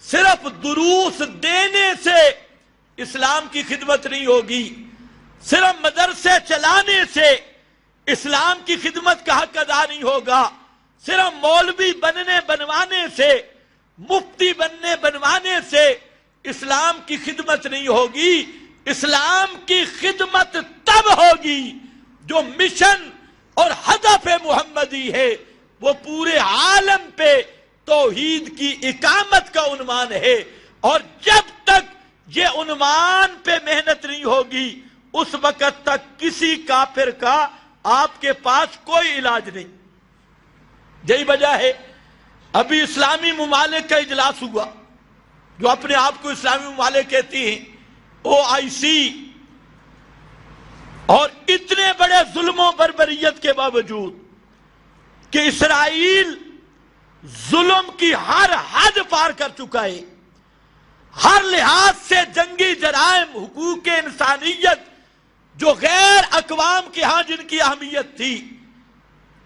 صرف دروس دینے سے اسلام کی خدمت نہیں ہوگی، صرف مدرسے چلانے سے اسلام کی خدمت کا حق ادا نہیں ہوگا، صرف مولوی بنوانے سے، مفتی بنوانے سے اسلام کی خدمت نہیں ہوگی۔ اسلام کی خدمت تب ہوگی جو مشن اور ہدف محمدی ہے وہ پورے عالم پہ توحید کی اقامت کا عنوان ہے، اور جب تک یہ عنوان پہ محنت نہیں ہوگی اس وقت تک کسی کافر کا آپ کے پاس کوئی علاج نہیں۔ یہی وجہ ہے ابھی اسلامی ممالک کا اجلاس ہوا، جو اپنے آپ کو اسلامی ممالک کہتی ہیں، OIC، اور اتنے بڑے ظلم و بربریت کے باوجود کہ اسرائیل ظلم کی ہر حد پار کر چکا ہے، ہر لحاظ سے جنگی جرائم، حقوق انسانیت جو غیر اقوام کے ہاں جن کی اہمیت تھی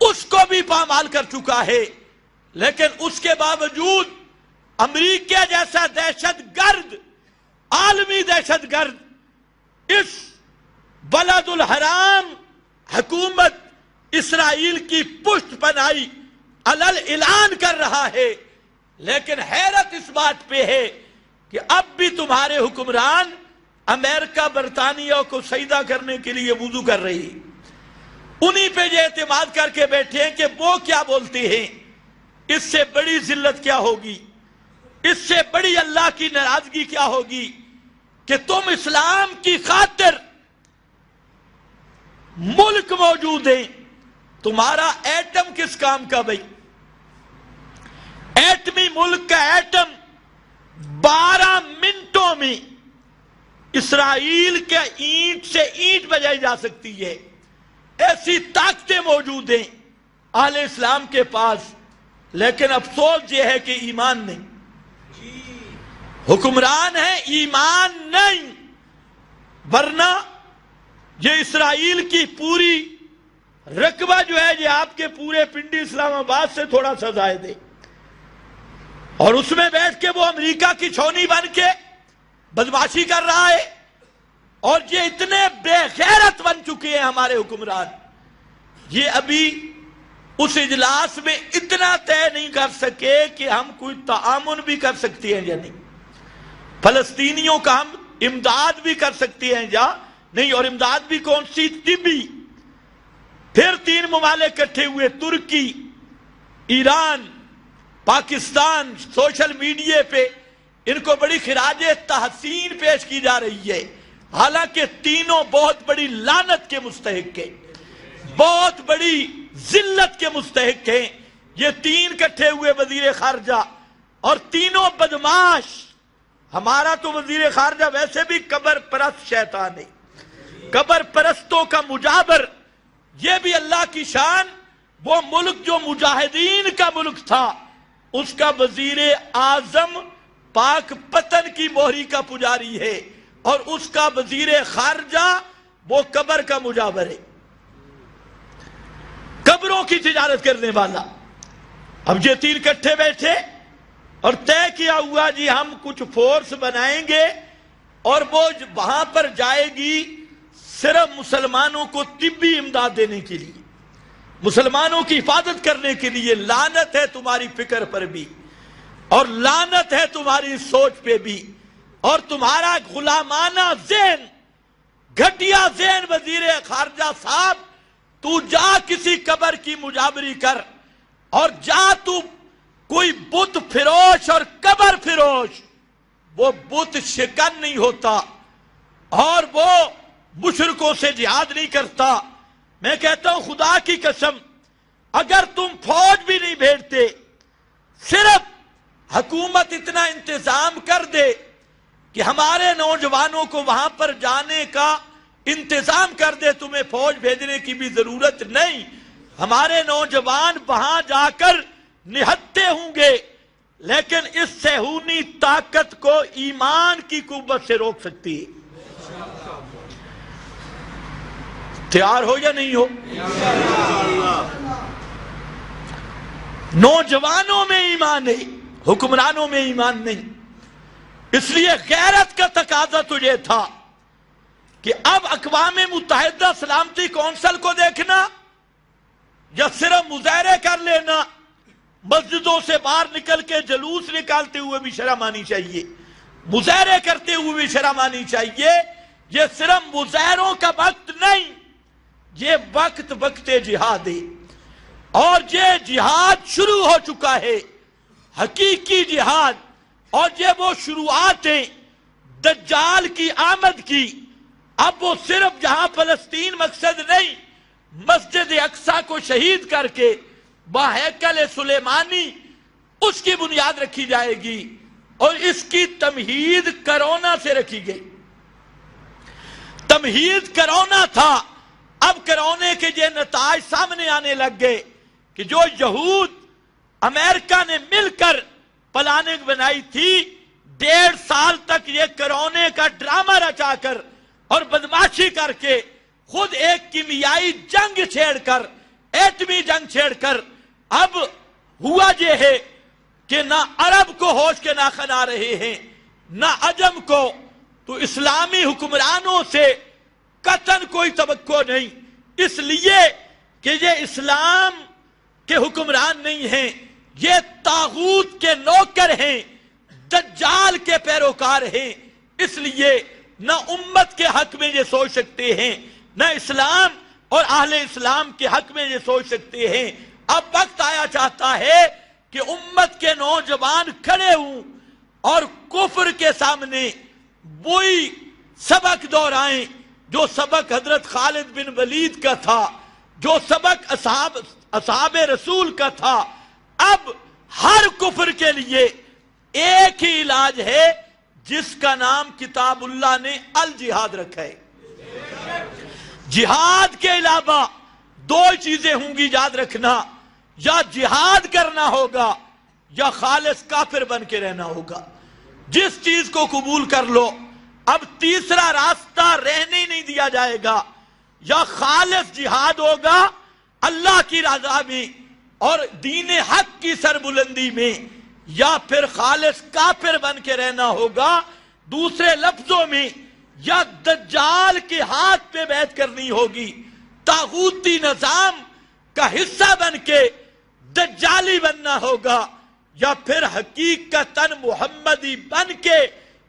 اس کو بھی پامال کر چکا ہے، لیکن اس کے باوجود امریکہ جیسا دہشت گرد، عالمی دہشت گرد اس بلد الحرام حکومت اسرائیل کی پشت پناہی علل اعلان کر رہا ہے۔ لیکن حیرت اس بات پہ ہے کہ اب بھی تمہارے حکمران امریکہ برطانیہ کو سجدہ کرنے کے لیے وضو کر رہی، انہی پہ یہ اعتماد کر کے بیٹھے ہیں کہ وہ کیا بولتے ہیں۔ اس سے بڑی ذلت کیا ہوگی، اس سے بڑی اللہ کی ناراضگی کیا ہوگی کہ تم اسلام کی خاطر ملک موجود ہیں، تمہارا ایٹم کس کام کا بھائی؟ ایٹمی ملک کا ایٹم 12 منٹوں میں اسرائیل کے اینٹ سے اینٹ بجائی جا سکتی ہے، ایسی طاقتیں موجود ہیں اہل اسلام کے پاس، لیکن افسوس یہ ہے کہ ایمان نہیں، حکمران ہے ایمان نہیں، ورنہ یہ اسرائیل کی پوری رقبہ جو ہے یہ آپ کے پورے پنڈی اسلام آباد سے تھوڑا سا زائد ہے، اور اس میں بیٹھ کے وہ امریکہ کی چھونی بن کے بدماشی کر رہا ہے، اور یہ اتنے بے غیرت بن چکے ہیں ہمارے حکمران، یہ ابھی اس اجلاس میں اتنا طے نہیں کر سکے کہ ہم کوئی تعاون بھی کر سکتے ہیں یا نہیں، فلسطینیوں کا ہم امداد بھی کر سکتے ہیں یا نہیں، اور امداد بھی کون سی؟ طبی۔ پھر 3 ممالک اکٹھے ہوئے، ترکی، ایران، پاکستان، سوشل میڈیا پہ ان کو بڑی خراج تحسین پیش کی جا رہی ہے، حالانکہ تینوں بہت بڑی لعنت کے مستحق ہیں، بہت بڑی ذلت کے مستحق ہیں۔ یہ تین کٹھے ہوئے وزیر خارجہ اور تینوں بدماش۔ ہمارا تو وزیر خارجہ ویسے بھی قبر پرست شیطان ہے، قبر پرستوں کا مجابر۔ یہ بھی اللہ کی شان، وہ ملک جو مجاہدین کا ملک تھا اس کا وزیر اعظم پاک پتن کی موہری کا پجاری ہے، اور اس کا وزیر خارجہ وہ قبر کا مجابر ہے، قبروں کی تجارت کرنے والا۔ اب یہ تین کٹھے بیٹھے اور طے کیا ہوا جی ہم کچھ فورس بنائیں گے اور وہ وہاں پر جائے گی صرف مسلمانوں کو طبی امداد دینے کے لیے، مسلمانوں کی حفاظت کرنے کے لیے۔ لعنت ہے تمہاری فکر پر بھی، اور لعنت ہے تمہاری سوچ پہ بھی، اور تمہارا غلامانہ ذہن، گھٹیا ذہن۔ وزیر خارجہ صاحب، تو جا کسی قبر کی مجابری کر، اور جا تو کوئی بت فروش اور قبر فروش، وہ بت شکن نہیں ہوتا اور وہ مشرکوں سے جہاد نہیں کرتا۔ میں کہتا ہوں خدا کی قسم، اگر تم فوج بھی نہیں بھیجتے، صرف حکومت اتنا انتظام کر دے کہ ہمارے نوجوانوں کو وہاں پر جانے کا انتظام کر دے، تمہیں فوج بھیجنے کی بھی ضرورت نہیں۔ ہمارے نوجوان وہاں جا کر نہتے ہوں گے، لیکن اس صہیونی طاقت کو ایمان کی قوت سے روک سکتی ہے۔ تیار ہو یا نہیں ہو؟ نوجوانوں میں ایمان ہے، حکمرانوں میں ایمان نہیں۔ اس لیے غیرت کا تقاضا تو یہ تھا کہ اب اقوام متحدہ سلامتی کونسل کو دیکھنا یا صرف مظاہرے کر لینا، مسجدوں سے باہر نکل کے جلوس نکالتے ہوئے بھی شرم آنی چاہیے، مظاہرے کرتے ہوئے بھی شرم آنی چاہیے۔ یہ صرف مظاہروں کا وقت نہیں، یہ وقت جہاد ہے، اور یہ جہاد شروع ہو چکا ہے، حقیقی جہاد۔ اور یہ وہ شروعات ہیں دجال کی آمد کی۔ اب وہ صرف جہاں فلسطین مقصد نہیں، مسجد اقصی کو شہید کر کے باہیکل سلیمانی اس کی بنیاد رکھی جائے گی، اور اس کی تمہید کرونا سے رکھی گئی۔ تمہید کرونا تھا، اب کرونے کے یہ نتائج سامنے آنے لگ گئے کہ جو یہود امریکہ نے مل کر پلاننگ بنائی تھی، 1.5 سال تک یہ کرونے کا ڈرامہ رچا کر اور بدماشی کر کے خود ایک کیمیائی جنگ چھیڑ کر، ایٹمی جنگ چھیڑ کر، اب ہوا یہ ہے کہ نہ عرب کو ہوش کے ناخن آ رہے ہیں نہ عجم کو، تو اسلامی حکمرانوں سے قطعاً کوئی توقع نہیں، اس لیے کہ یہ اسلام کے حکمران نہیں ہیں، یہ طاغوت کے نوکر ہیں، دجال کے پیروکار ہیں۔ اس لیے نہ امت کے حق میں یہ سوچ سکتے ہیں، نہ اسلام اور اہل اسلام کے حق میں یہ سوچ سکتے ہیں۔ اب وقت آیا چاہتا ہے کہ امت کے نوجوان کھڑے ہوں اور کفر کے سامنے وہی سبق دہرائیں جو سبق حضرت خالد بن ولید کا تھا، جو سبق اصحاب رسول کا تھا۔ اب ہر کفر کے لیے ایک ہی علاج ہے جس کا نام کتاب اللہ نے الجہاد رکھا ہے۔ جہاد کے علاوہ 2 چیزیں ہوں گی، یاد رکھنا، یا جہاد کرنا ہوگا یا خالص کافر بن کے رہنا ہوگا۔ جس چیز کو قبول کر لو، اب تیسرا راستہ رہنے ہی نہیں دیا جائے گا، یا خالص جہاد ہوگا اللہ کی رضا میں اور دین حق کی سربلندی میں، یا پھر خالص کافر بن کے رہنا ہوگا۔ دوسرے لفظوں میں، یا دجال کے ہاتھ پہ بیعت کرنی ہوگی، طاغوتی نظام کا حصہ بن کے دجالی بننا ہوگا، یا پھر حقیقتاً محمدی بن کے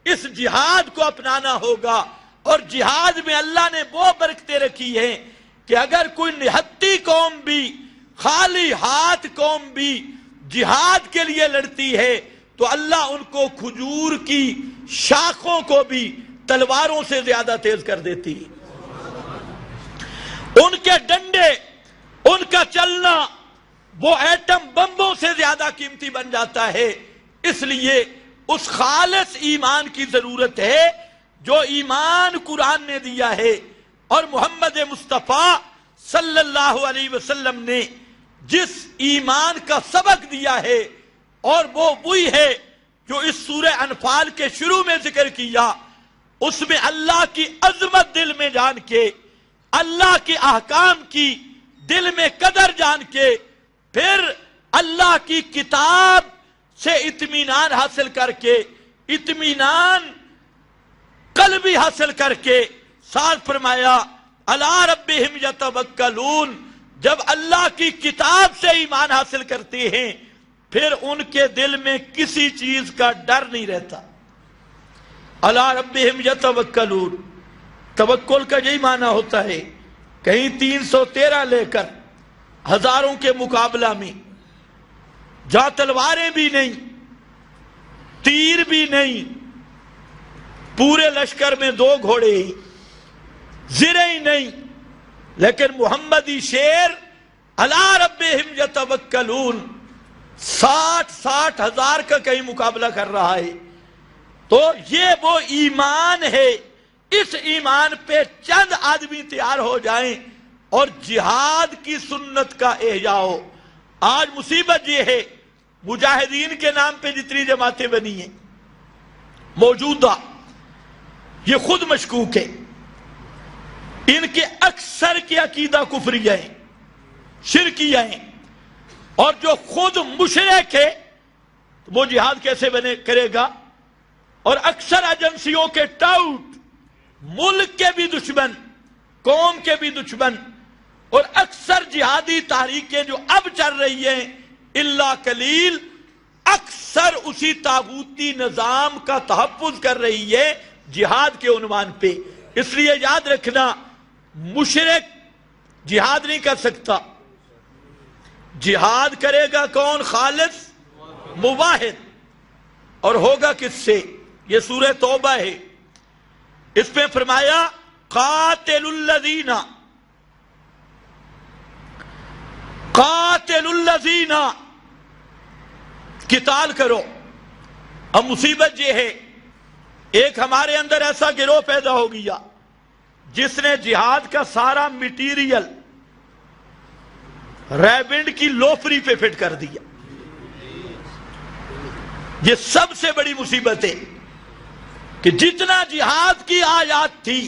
اس جہاد کو اپنانا ہوگا۔ اور جہاد میں اللہ نے وہ برکتیں رکھی ہیں کہ اگر کوئی نہتی قوم بھی، خالی ہاتھ قوم بھی جہاد کے لیے لڑتی ہے تو اللہ ان کو کھجور کی شاخوں کو بھی تلواروں سے زیادہ تیز کر دیتی ہے۔ ان کے ڈنڈے، ان کا چلنا وہ ایٹم بمبوں سے زیادہ قیمتی بن جاتا ہے۔ اس لیے اس خالص ایمان کی ضرورت ہے جو ایمان قرآن نے دیا ہے اور محمد مصطفیٰ صلی اللہ علیہ وسلم نے جس ایمان کا سبق دیا ہے، اور وہ وہی ہے جو اس سورہ انفال کے شروع میں ذکر کیا۔ اس میں اللہ کی عظمت دل میں جان کے، اللہ کے احکام کی دل میں قدر جان کے، پھر اللہ کی کتاب سے اطمینان حاصل کر کے، اطمینان قلبی حاصل کر کے، ساتھ فرمایا علی ربہم یتوکلون۔ جب اللہ کی کتاب سے ایمان حاصل کرتے ہیں پھر ان کے دل میں کسی چیز کا ڈر نہیں رہتا۔ علی ربہم یتوکلون، توکل کا یہی معنی ہوتا ہے۔ کہیں 313 لے کر ہزاروں کے مقابلہ میں، جہاں تلواریں بھی نہیں، تیر بھی نہیں، پورے لشکر میں 2 گھوڑے ہی، زریں ہی نہیں، لیکن محمدی شیر علی ربہم یتوکلون 60 ہزار کا کہیں مقابلہ کر رہا ہے۔ تو یہ وہ ایمان ہے۔ اس ایمان پہ چند آدمی تیار ہو جائیں اور جہاد کی سنت کا احیاء ہو۔ آج مصیبت یہ ہے، مجاہدین کے نام پہ جتنی جماعتیں بنی ہیں موجودہ، یہ خود مشکوک ہے۔ ان کے اکثر کے عقیدہ کفریہ ہیں، شرکیہ ہیں، اور جو خود مشرک ہے وہ جہاد کیسے کرے گا؟ اور اکثر ایجنسیوں کے ٹاؤٹ، ملک کے بھی دشمن، قوم کے بھی دشمن، اور اکثر جہادی تحریکیں جو اب چل رہی ہیں الا قلیل، اکثر اسی طاغوتی نظام کا تحفظ کر رہی ہے جہاد کے عنوان پہ۔ اس لیے یاد رکھنا، مشرک جہاد نہیں کر سکتا۔ جہاد کرے گا کون؟ خالص موحد۔ اور ہوگا کس سے؟ یہ سورہ توبہ ہے، اس پہ فرمایا قاتل الذین، قتال کرو۔ اب مصیبت یہ ہے، ایک ہمارے اندر ایسا گروہ پیدا ہو گیا جس نے جہاد کا سارا میٹیریل ریبنڈ کی لوفری پہ فٹ کر دیا۔ یہ سب سے بڑی مصیبت ہے کہ جتنا جہاد کی آیات تھی،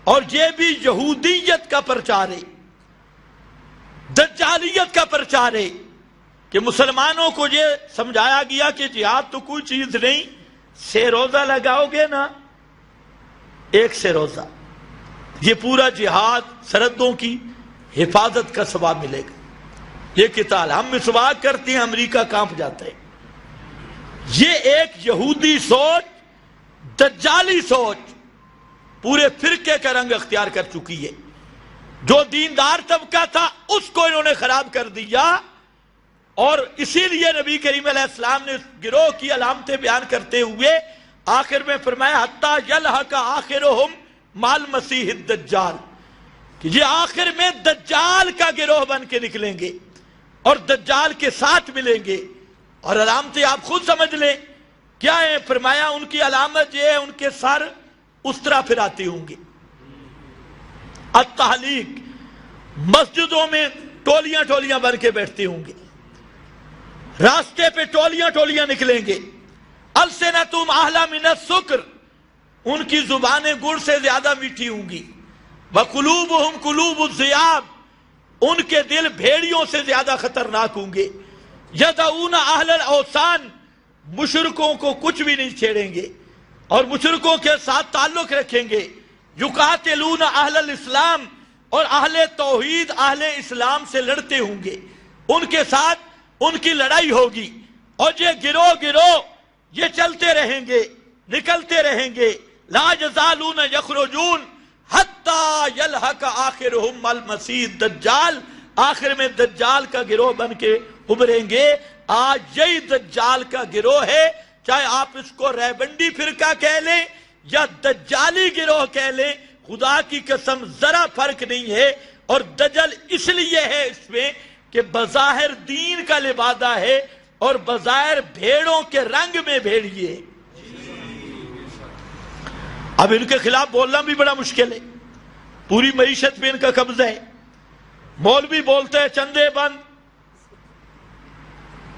اور یہ بھی یہودیت کا پرچار ہے، دجالیت کا پرچار ہے، کہ مسلمانوں کو یہ سمجھایا گیا کہ جہاد تو کوئی چیز نہیں، سے روزہ لگاؤ گے نا، 1 سے روزہ، یہ پورا جہاد سرحدوں کی حفاظت کا ثواب ملے گا۔ یہ قتال، ہم مسواک کرتے ہیں امریکہ کانپ جاتا ہے۔ یہ ایک یہودی سوچ، دجالی سوچ پورے فرقے کا رنگ اختیار کر چکی ہے۔ جو دیندار طبقہ تھا اس کو انہوں نے خراب کر دیا، اور اسی لیے نبی کریم علیہ السلام نے گروہ کی علامتیں بیان کرتے ہوئے آخر میں فرمایا حتی یلحق آخرہم مال مسیح الدجال، کہ یہ آخر میں دجال کا گروہ بن کے نکلیں گے اور دجال کے ساتھ ملیں گے۔ اور علامتیں آپ خود سمجھ لیں کیا ہے؟ فرمایا ان کی علامت یہ ہے، ان کے سر اس طرح پھراتے ہوں گے۔ التحلیق، مسجدوں میں ٹولیاں ٹولیاں بن کے بیٹھتے ہوں گے، راستے پہ ٹولیاں ٹولیاں نکلیں گے۔ السنتہم احلی من السکر، ان کی زبانیں گڑ سے زیادہ میٹھی ہوں گی۔ وقلوبہم قلوب الذئاب، ان کے دل بھیڑیوں سے زیادہ خطرناک ہوں گے۔ یدعون اہل الاوثان، مشرکوں کو کچھ بھی نہیں چھیڑیں گے اور مشرکوں کے ساتھ تعلق رکھیں گے۔ یقاتلون اہل الاسلام، اور اہل توحید، اہل اسلام سے لڑتے ہوں گے، ان کے ساتھ ان کی لڑائی ہوگی۔ اور یہ گروہ گروہ یہ چلتے رہیں گے، نکلتے رہیں گے۔ لا یزالون یخرجون حتی یلحق آخرہم المسیح الدجال، آخر میں دجال کا گروہ بن کے ابھریں گے۔ آج یہی دجال کا گروہ ہے، چاہے آپ اس کو ریبنڈی فرقہ کہہ لیں یا دجالی گروہ کہہ لیں، خدا کی قسم ذرا فرق نہیں ہے۔ اور دجل اس لیے ہے اس میں کہ بظاہر دین کا لبادہ ہے اور بظاہر بھیڑوں کے رنگ میں بھیڑیے۔ اب ان کے خلاف بولنا بھی بڑا مشکل ہے، پوری معیشت پہ ان کا قبضہ ہے۔ مولوی بولتا ہے چندے بند،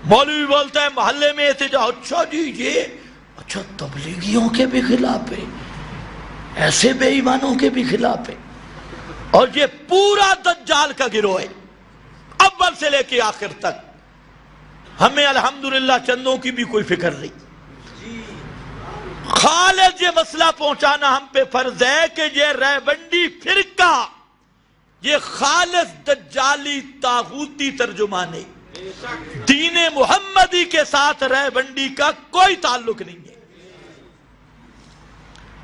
مولوی بولتا ہے محلے میں احتجاج، اچھا جی یہ اچھا تبلیغیوں کے بھی خلاف ہے، ایسے بے ایمانوں کے بھی خلاف ہے۔ اور یہ پورا دجال کا گروہ ہے، اول سے لے کے آخر تک۔ ہمیں الحمدللہ چندوں کی بھی کوئی فکر نہیں، خالص یہ مسئلہ پہنچانا ہم پہ فرض ہے کہ یہ ریونڈی فرقہ یہ خالص دجالی طاغوتی ترجمان ہے، دین محمدی کے ساتھ ریونڈی کا کوئی تعلق نہیں ہے۔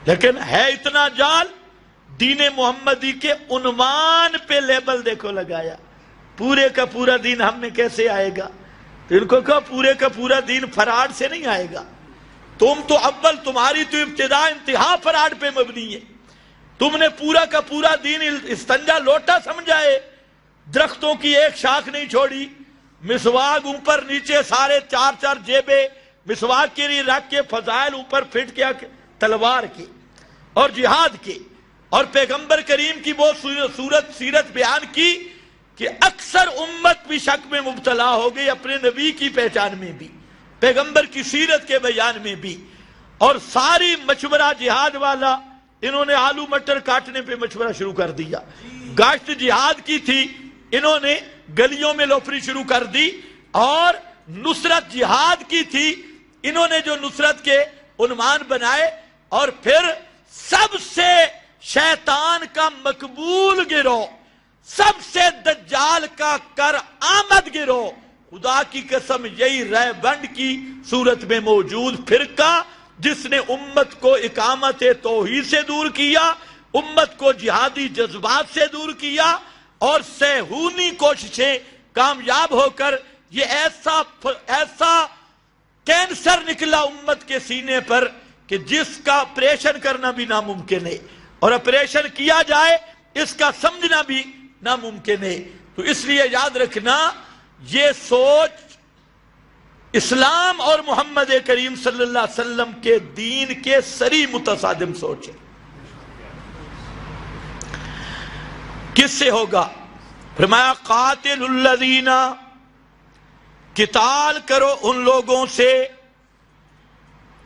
لیکن ہے اتنا جال، دین محمدی کے عنوان پہ لیبل دیکھو لگایا، پورے کا پورا دین ہم میں کیسے آئے گا؟ تو ان کو کہا پورے کا پورا دین فراڈ سے نہیں آئے گا، تم تو اول تمہاری تو ابتدا انتہا فراڈ پہ مبنی ہے، تم نے پورا کا پورا دین استنجا لوٹا سمجھا ہے، درختوں کی ایک شاخ نہیں چھوڑی، مسواک اوپر نیچے سارے چار چار جیبیں مسواک کے لیے رکھ کے، فضائل اوپر فٹ کیا تلوار کی اور جہاد کی، اور پیغمبر کریم کی وہ سیرت بیان کی کہ اکثر امت بھی شک میں مبتلا ہو گئی، اپنے نبی کی پہچان میں بھی، پیغمبر کی سیرت کے بیان میں بھی۔ اور ساری مشورہ جہاد والا، انہوں نے آلو مٹر کاٹنے پہ مشورہ شروع کر دیا، گاشت جہاد کی تھی، انہوں نے گلیوں میں لوفری شروع کر دی، اور نصرت جہاد کی تھی، انہوں نے جو نصرت کے عنوان بنائے، اور پھر سب سے شیطان کا مقبول گروہ، سب سے دجال کا کر آمد گروہ، خدا کی قسم یہی ریونڈ کی صورت میں موجود فرقہ، جس نے امت کو اقامت توحید سے دور کیا، امت کو جہادی جذبات سے دور کیا، اور صہیونی کوششیں کامیاب ہو کر یہ ایسا کینسر نکلا امت کے سینے پر کہ جس کا آپریشن کرنا بھی ناممکن ہے، اور آپریشن کیا جائے اس کا سمجھنا بھی ناممکن ہے۔ تو اس لیے یاد رکھنا، یہ سوچ اسلام اور محمد کریم صلی اللہ علیہ وسلم کے دین کے سری متصادم سوچ ہے۔ کس سے ہوگا؟ فرمایا قاتل الذین، قتال کرو ان لوگوں سے،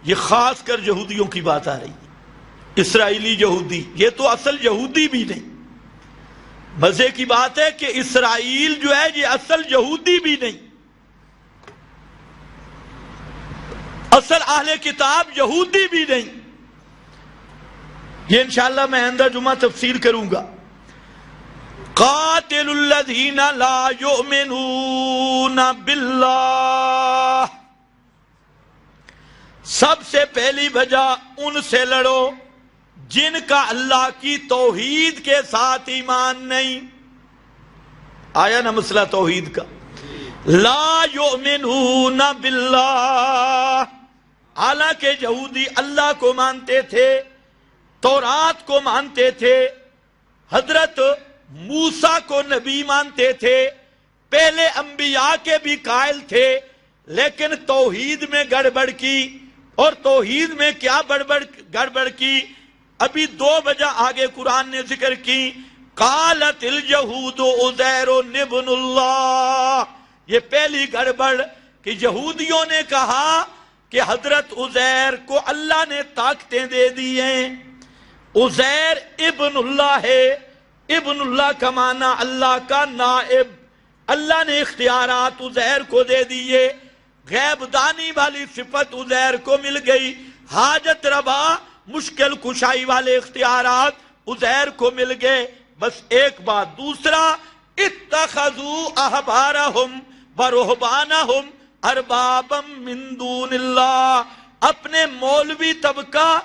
یہ خاص کر یہودیوں کی بات آ رہی ہے، اسرائیلی یہودی، یہ تو اصل یہودی بھی نہیں۔ مزے کی بات ہے کہ اسرائیل جو ہے یہ اصل یہودی بھی نہیں، اصل اہل کتاب یہودی بھی نہیں، یہ انشاءاللہ میں آئندہ جمعہ تفصیل کروں گا۔ قاتل الذین لا یؤمنون باللہ، سب سے پہلی وجہ ان سے لڑو جن کا اللہ کی توحید کے ساتھ ایمان نہیں۔ آیا نا مسئلہ توحید کا؟ لا یؤمنون باللہ، حالانکہ یہودی اللہ کو مانتے تھے، تورات کو مانتے تھے، حضرت موسیٰ کو نبی مانتے تھے، پہلے انبیاء کے بھی قائل تھے، لیکن توحید میں گڑبڑ کی۔ اور توحید میں کیا گڑبڑ کی؟ ابھی دو وجہ آگے قرآن نے ذکر کی۔ قالت الیہود عزیر ابن اللہ، یہ پہلی گڑبڑ کہ یہودیوں نے کہا کہ حضرت عزیر کو اللہ نے طاقتیں دے دی ہیں، عزیر ابن اللہ ہے، ابن اللہ کا معنی اللہ کا نائب، اللہ نے اختیارات عزیر کو دے دیے، غیب دانی والی صفت عزیر کو مل گئی، حاجت روا مشکل کشائی والے اختیارات عزیر کو مل گئے۔ بس ایک بات، دوسرا اتخذوا احبارہم ورہبانہم اربابا من دون اللہ، اپنے مولوی طبقہ،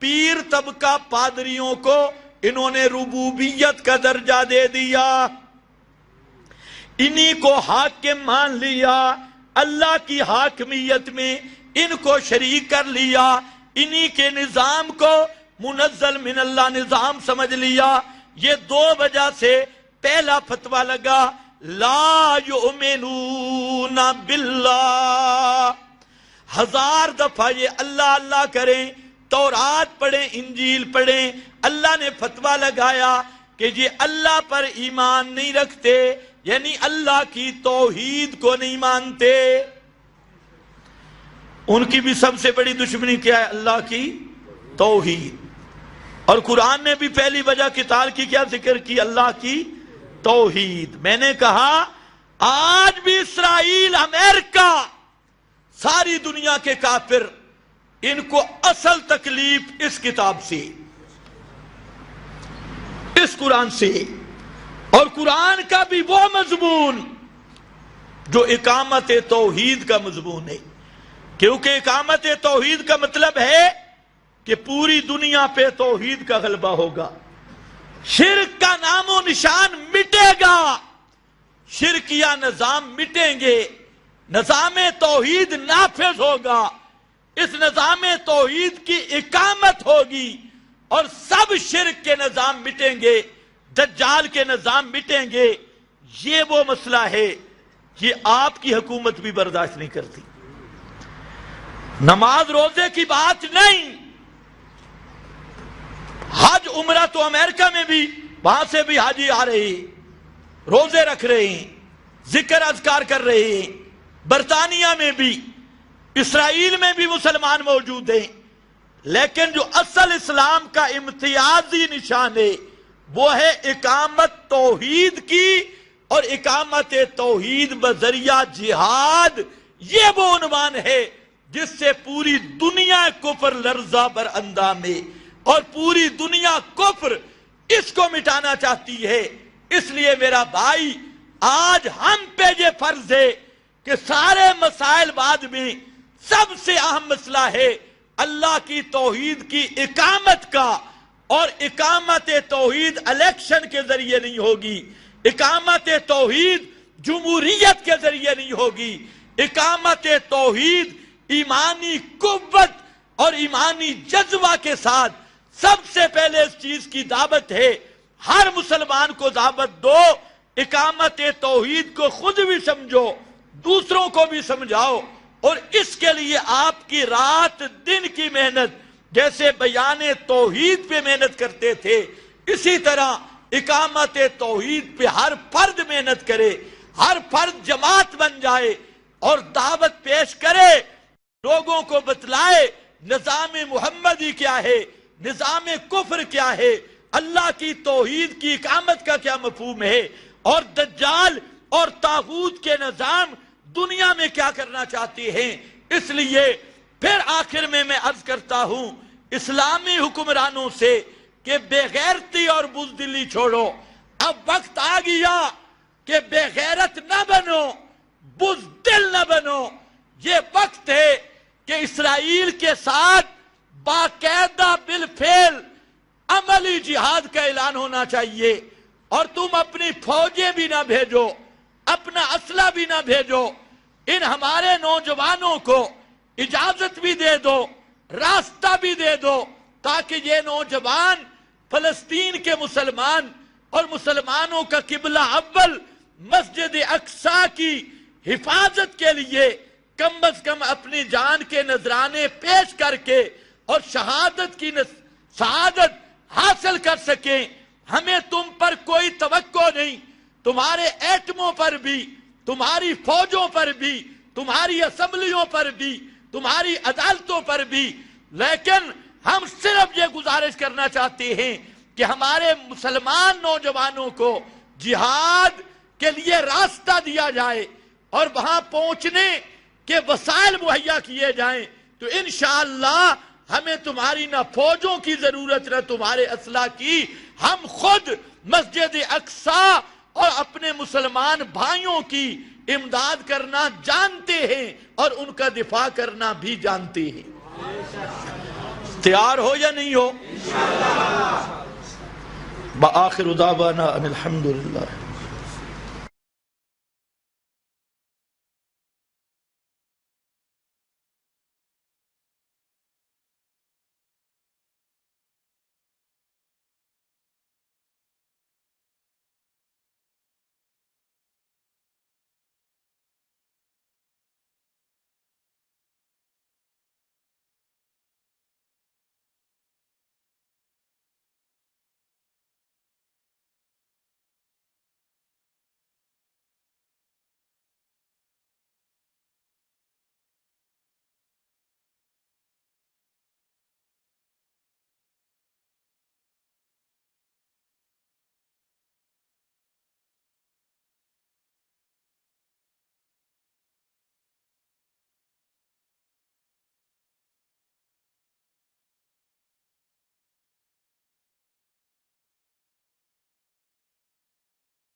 پیر طبقہ، پادریوں کو انہوں نے ربوبیت کا درجہ دے دیا، انہی کو حاکم مان لیا، اللہ کی حاکمیت میں ان کو شریک کر لیا، انہی کے نظام کو منزل من اللہ نظام سمجھ لیا. یہ دو وجہ سے پہلا فتویٰ لگا لا یؤمنون باللہ. 1000 دفعہ یہ اللہ اللہ کریں، تورات پڑھیں، انجیل پڑھیں، اللہ نے فتویٰ لگایا کہ یہ اللہ پر ایمان نہیں رکھتے، یعنی اللہ کی توحید کو نہیں مانتے. ان کی بھی سب سے بڑی دشمنی کیا ہے؟ اللہ کی توحید. اور قرآن نے بھی پہلی وجہ قتال کی کیا ذکر کی؟ اللہ کی توحید. میں نے کہا آج بھی اسرائیل، امریکہ، ساری دنیا کے کافر، ان کو اصل تکلیف اس کتاب سے، اس قرآن سے، اور قرآن کا بھی وہ مضمون جو اقامت توحید کا مضمون ہے. کیونکہ اقامت توحید کا مطلب ہے کہ پوری دنیا پہ توحید کا غلبہ ہوگا، شرک کا نام و نشان مٹے گا، شرکیہ نظام مٹیں گے، نظام توحید نافذ ہوگا، اس نظام توحید کی اقامت ہوگی، اور سب شرک کے نظام مٹیں گے، دجال کے نظام مٹیں گے. یہ وہ مسئلہ ہے، یہ آپ کی حکومت بھی برداشت نہیں کرتی. نماز روزے کی بات نہیں، حج عمرہ تو امریکہ میں بھی، وہاں سے بھی حاجی آ رہے ہیں، روزے رکھ رہے ہیں، ذکر اذکار کر رہے ہیں. برطانیہ میں بھی، اسرائیل میں بھی مسلمان موجود ہیں. لیکن جو اصل اسلام کا امتیازی نشان ہے وہ ہے اقامت توحید کی، اور اقامت توحید بذریعہ جہاد. یہ وہ عنوان ہے جس سے پوری دنیا کفر لرزہ بر اندام ہے، اور پوری دنیا کفر اس کو مٹانا چاہتی ہے. اس لیے میرا بھائی، آج ہم پہ یہ فرض ہے کہ سارے مسائل بعد میں سب سے اہم مسئلہ ہے اللہ کی توحید کی اقامت کا. اور اقامت توحید الیکشن کے ذریعے نہیں ہوگی، اقامت توحید جمہوریت کے ذریعے نہیں ہوگی. اقامت توحید ایمانی قوت اور ایمانی جذبہ کے ساتھ سب سے پہلے اس چیز کی دعوت ہے. ہر مسلمان کو دعوت دو، اقامت توحید کو خود بھی سمجھو، دوسروں کو بھی سمجھاؤ. اور اس کے لیے آپ کی رات دن کی محنت، جیسے بیان توحید پہ محنت کرتے تھے، اسی طرح اقامت توحید پہ ہر فرد محنت کرے، ہر فرد جماعت بن جائے اور دعوت پیش کرے، لوگوں کو بتلائے نظام محمدی کیا ہے، نظام کفر کیا ہے، اللہ کی توحید کی اقامت کا کیا مفہوم ہے، اور دجال اور طاغوت کے نظام دنیا میں کیا کرنا چاہتے ہیں. اس لیے پھر آخر میں عرض کرتا ہوں اسلامی حکمرانوں سے کہ بے غیرتی اور بزدلی چھوڑو. اب وقت آ گیا کہ بے غیرت نہ بنو، بزدل نہ بنو. یہ وقت ہے کہ اسرائیل کے ساتھ باقاعدہ بالفعل عملی جہاد کا اعلان ہونا چاہیے، اور تم اپنی فوجیں بھی نہ بھیجو، اپنا اسلحہ بھی نہ بھیجو. ان ہمارے نوجوانوں کو اجازت بھی دے دو، راستہ بھی دے دو، تاکہ یہ نوجوان فلسطین کے مسلمان اور مسلمانوں کا قبلہ اول مسجد اقصی کی حفاظت کے لیے کم از کم اپنی جان کے نذرانے پیش کر کے اور شہادت کی سعادت حاصل کر سکیں. ہمیں تم پر کوئی توقع نہیں، تمہارے ایٹموں پر بھی، تمہاری فوجوں پر بھی، تمہاری اسمبلیوں پر بھی، تمہاری عدالتوں پر بھی. لیکن ہم صرف یہ گزارش کرنا چاہتے ہیں کہ ہمارے مسلمان نوجوانوں کو جہاد کے لیے راستہ دیا جائے اور وہاں پہنچنے کے وسائل مہیا کیے جائیں. تو انشاءاللہ ہمیں تمہاری نہ فوجوں کی ضرورت نہ تمہارے اسلحہ کی. ہم خود مسجد اقصی اور اپنے مسلمان بھائیوں کی امداد کرنا جانتے ہیں اور ان کا دفاع کرنا بھی جانتے ہیں. تیار ہو یا نہیں ہو؟ بآخر دعوانا ان الحمدللہ.